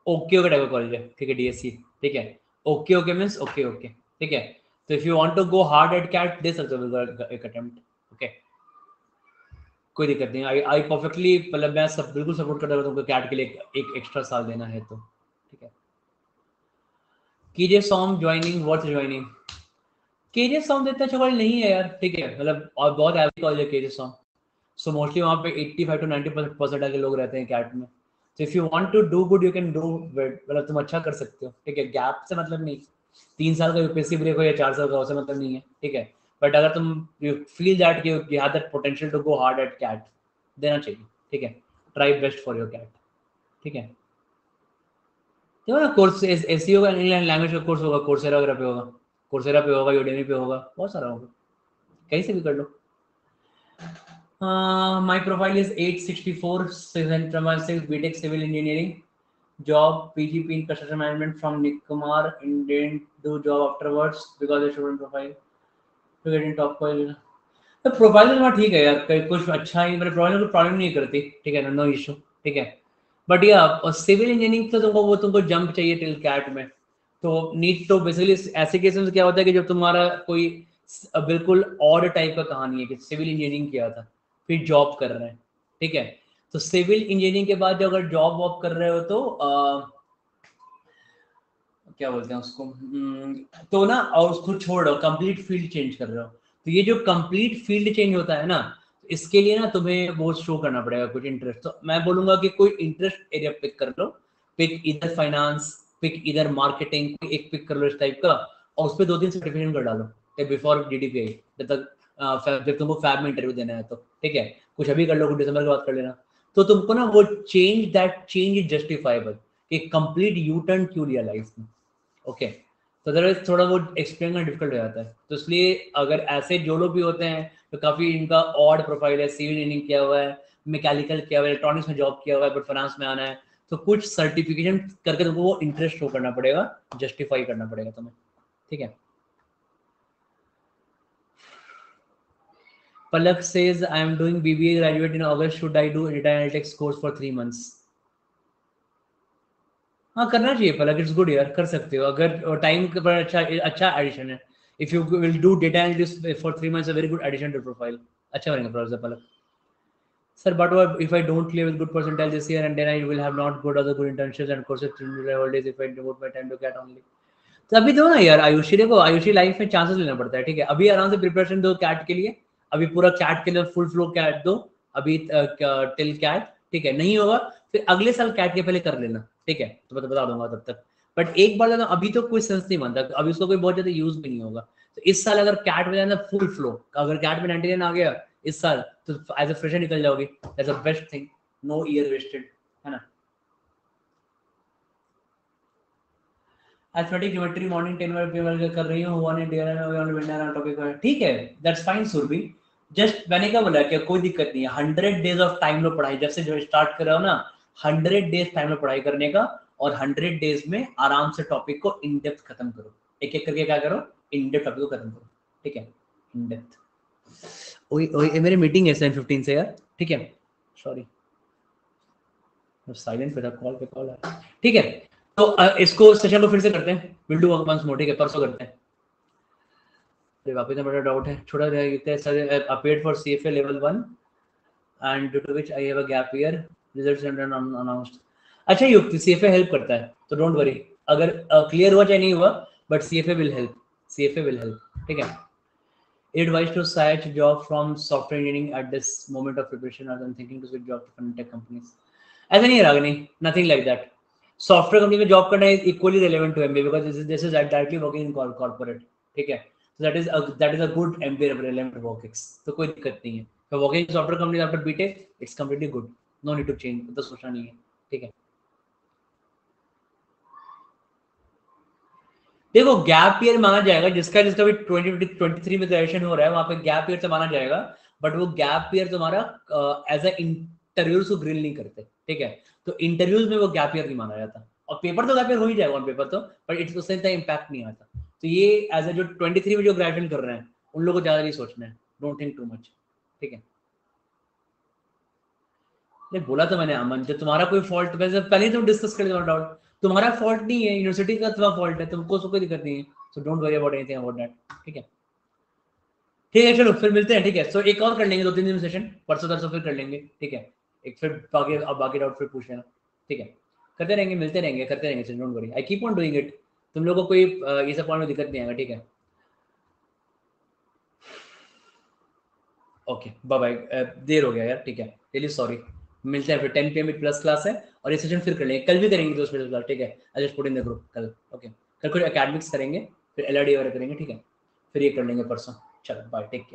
okay type का college है, ठीक है, DSC, ठीक है, okay means okay, ठीक है। तो if you want to go hard at CAT दे सकते हो एक अटेम्प्ट, ओके, कोई दिक्कत नहीं। आई परफेक्टली, मतलब मैं सब बिल्कुल सपोर्ट करता हूँ तुमको कैट के लिए एक एक्स्ट्रा साल देना है तो, ठीक है। कीजे सॉन्ग ज्वाइनिंग, व्हाट्स ज्वाइनिंग? केजे सॉन्ग इतना अच्छा कॉलेज नहीं है यार, ठीक है, मतलब और बहुत एवरेज कॉलेज है केजे सॉन्ग। सो मोस्टली वहाँ पे 85 to 90% के लोग रहते हैं कैट में। तो if you want to do good you can do, मतलब तुम अच्छा कर सकते हो, ठीक है। गैप से मतलब नहीं, 3 साल का यूपीएससी ब्रेक हो या 4 साल का, उससे मतलब नहीं है, ठीक है। बट अगर तुम you feel that you have that potential to go hard at CAT, देना चाहिए, ठीक है। Try best for your CAT, ठीक है। देखो ना, कोर्स एसईओ का इंग्लिश लैंग्वेज का कोर्स होगा, कोर्सेरा वगैरह पे होगा, कोर्सेरा पे होगा, यूडेमी पे होगा, बहुत सारा होगा, कहीं से भी कर लो। My profile is 864, 6 BTech Civil Engineering, job PGP in Construction Management from Nick Kumar, and didn't do job afterwards because the student profile to get in top college. तो प्रोफाइल तो तुम्हारा ठीक है यार, कुछ अच्छा ही, मेरे प्रोफाइल में कोई प्रॉब्लम नहीं करती, ठीक है, नो इशू, ठीक है। बट या सिविल इंजीनियरिंग तो तुमको जंप चाहिए टिल कैट में, तो नीड तो बेसिकली ऐसे केसेस में क्या होता है कि जब तुम्हारा कोई बिल्कुल और टाइप का कहानी है कि सिविल इंजीनियरिंग किया था फिर जॉब कर रहे हैं, ठीक है। तो सिविल इंजीनियरिंग के बाद अगर जॉब वॉब कर रहे हो तो क्या बोलते हैं उसको, तो ना, और उसको छोड़ो, कंप्लीट फील्ड चेंज कर रहे हो, तो ये जो कंप्लीट फील्ड चेंज होता है ना, इसके लिए ना तुम्हें वो शो करना पड़ेगा कुछ इंटरेस्ट। तो मैं बोलूंगा कि कोई इंटरेस्ट एरिया पिक कर लो, पिक इधर फाइनेंस, पिक इधर मार्केटिंग, एक पिक कर लो इस टाइप का, और उस पर 2-3 सर्टिफिकेशन कर डालो बिफोर जीडीपीआई, जब तक जब तुमको फैब में इंटरव्यू देना है तो, ठीक है। कुछ अभी कर लो, कुछ दिसंबर के बाद कर लेना, तो तुमको ना वो चेंज इज जस्टिफाइबल, कि कंप्लीट यू टर्न क्यों लिया लाइफ में, ओके। तो अदरवाइज थोड़ा वो एक्सप्लेन करना डिफिकल्ट हो जाता है। तो इसलिए अगर ऐसे जो लोग भी होते हैं तो काफ़ी इनका ऑड प्रोफाइल है, सिविल इंजीनियरिंग किया हुआ है, मैकेनिकल किया हुआ है, इलेक्ट्रॉनिक्स में जॉब किया हुआ है, बट फाइनेंस में आना है, तो कुछ सर्टिफिकेशन करके तुमको वो इंटरेस्ट शो करना पड़ेगा, जस्टिफाई करना पड़ेगा तुम्हें, ठीक है। Palak says, I am doing BBA graduate in August. Should I do data analytics course for 3 months? हाँ करना चाहिए पलक, इट्स गुड यार, कर सकते हो अगर टाइम के पर अच्छा एडिशन है। If you will do data analyst for 3 months, a very good addition to profile, अच्छा बनेगा professor Palak. Sir but if I don't clear with good percentile this year and then I will have not good other good internships and courses during the holidays if I devote my time to CAT only. तो अभी दो ना यार आयुषी, देखो Ayushi life में chances लेना पड़ता है, ठीक है, अभी आराम से प्रिपरेशन दो कैट के लिए, अभी पूरा कैट के लिए फुल फ्लो कैट दो अभी टिल कैट, ठीक है, नहीं होगा फिर अगले साल कैट के पहले कर लेना, ठीक है, तो मैं बता दूंगा तब तक, बट एक बार ना अभी तो कोई सेंस नहीं बनता, अभी उसका कोई बहुत ज्यादा यूज भी नहीं होगा, तो इस साल अगर कैट में जाना फुल फ्लो, अगर कैट में 99 आ गया इस साल तो एज अ फ्रेशर निकल जाओगे, that's a best thing, no year wasted, है ना। एथलेटिक ज्योमेट्री मॉर्निंग 10 बजे कर रही हूँ, वन इंडियन टॉपिक पर, ठीक है, दैट्स फाइन सुरभि, जस्ट मैंने क्या बोला कि कोई दिक्कत नहीं है, 100 डेज ऑफ टाइम लो पढ़ाई, जब से जो स्टार्ट कर रहे हो ना 100 डेज टाइम लो पढ़ाई करने का, और 100 डेज में आराम से टॉपिक को इन डेप्थ खत्म करो, एक एक करके क्या करो, इन डेप्थ टॉपिक को खत्म करो, ठीक है, इन डेप्थ। ओए ओए मेरी मीटिंग है 7:15 से यार, ठीक है, सॉरी साइलेंट पे था, कॉल पे कॉल आया, ठीक है, तो इसको सेशन को फिर से करते हैं, विल डू वंस मोर, ठीक है, परसों करते हैं। वापस में बड़ा डाउट है, छोटा sir appeared for CFA level 1 and due to which I have a gap year, results announced. अच्छा युक्त, सीएफए हेल्प करता है तो डोंट वरी, अगर क्लियर हुआ चाहे नहीं हुआ, but CFA will help, CFA will help, ठीक है। Advice to switch job from software engineering at this moment of preparation, as I'm thinking to switch job to fintech companies. ऐसा नहीं है Ragini, nothing like that. Software company में job करना is equally relevant to MBA because this is directly working in corporate, ठीक है. So that is a good MBA relevant work. तो कोई दिक्कत नहीं है. So working in software company after BTech, it's completely good. No need to change. तो सोचना नहीं है, ठीक है. देखो गैप ईयर माना जाएगा, जिसका जिसका भी 2023 में ग्रेजुएशन हो रहा है वहां पे गैप ईयर से माना जाएगा, बट वो गैप ईयर तुम्हारा एज अ इंटरव्यूज को ग्रिल नहीं करते, ठीक है, तो इंटरव्यूज में वो गैप ईयर नहीं माना जाता, और पेपर तो गैप ईयर हो ही जाएगा ऑन पेपर तो, बट इट्स उससे इतना इम्पैक्ट नहीं आता, तो ये एज अ जो 23 में जो ग्रेजुएशन कर रहे हैं उन लोगों को ज्यादा नहीं सोचना है, डोंट थिंक टू मच, ठीक है। नहीं बोला तो मैंने अमन, जब तुम्हारा कोई फॉल्ट, वैसे पहले ही तुम डिस्कस कर तुम्हारा डाउट, तुम्हारा फॉल्ट नहीं है, यूनिवर्सिटी का तुम्हारा फॉल्ट है, तुमको उसको कोई दिक्कत नहीं है, so don't worry about anything about that, ठीक है। ठीक है चलो फिर मिलते हैं, ठीक है, सो एक और कर लेंगे 2-3 दिन सेशन, परसों तरसों फिर कर लेंगे, ठीक है, एक फिर बाकी अब बाकी डाउट फिर पूछ लेना, ठीक है, करते रहेंगे, मिलते रहेंगे, करते रहेंगे, don't worry, I keep on doing it, तुम लोगों को कोई ये सब पॉइंट में दिक्कत नहीं आएगा, ठीक है, ओके बाय बाय, देर हो गया यार, ठीक है, रियली सॉरी, मिलते हैं फिर 10 PM प्लस क्लास है, और ये सेशन फिर कर लेंगे, कल भी करेंगे 2 स्पेशल क्लास, ठीक है, I just put in the group कल, ओके, कल कुछ एकेडमिक्स करेंगे, फिर LRD वगैरह करेंगे, ठीक है, फिर ये कर लेंगे परसों, चलो बाय, टेक केयर।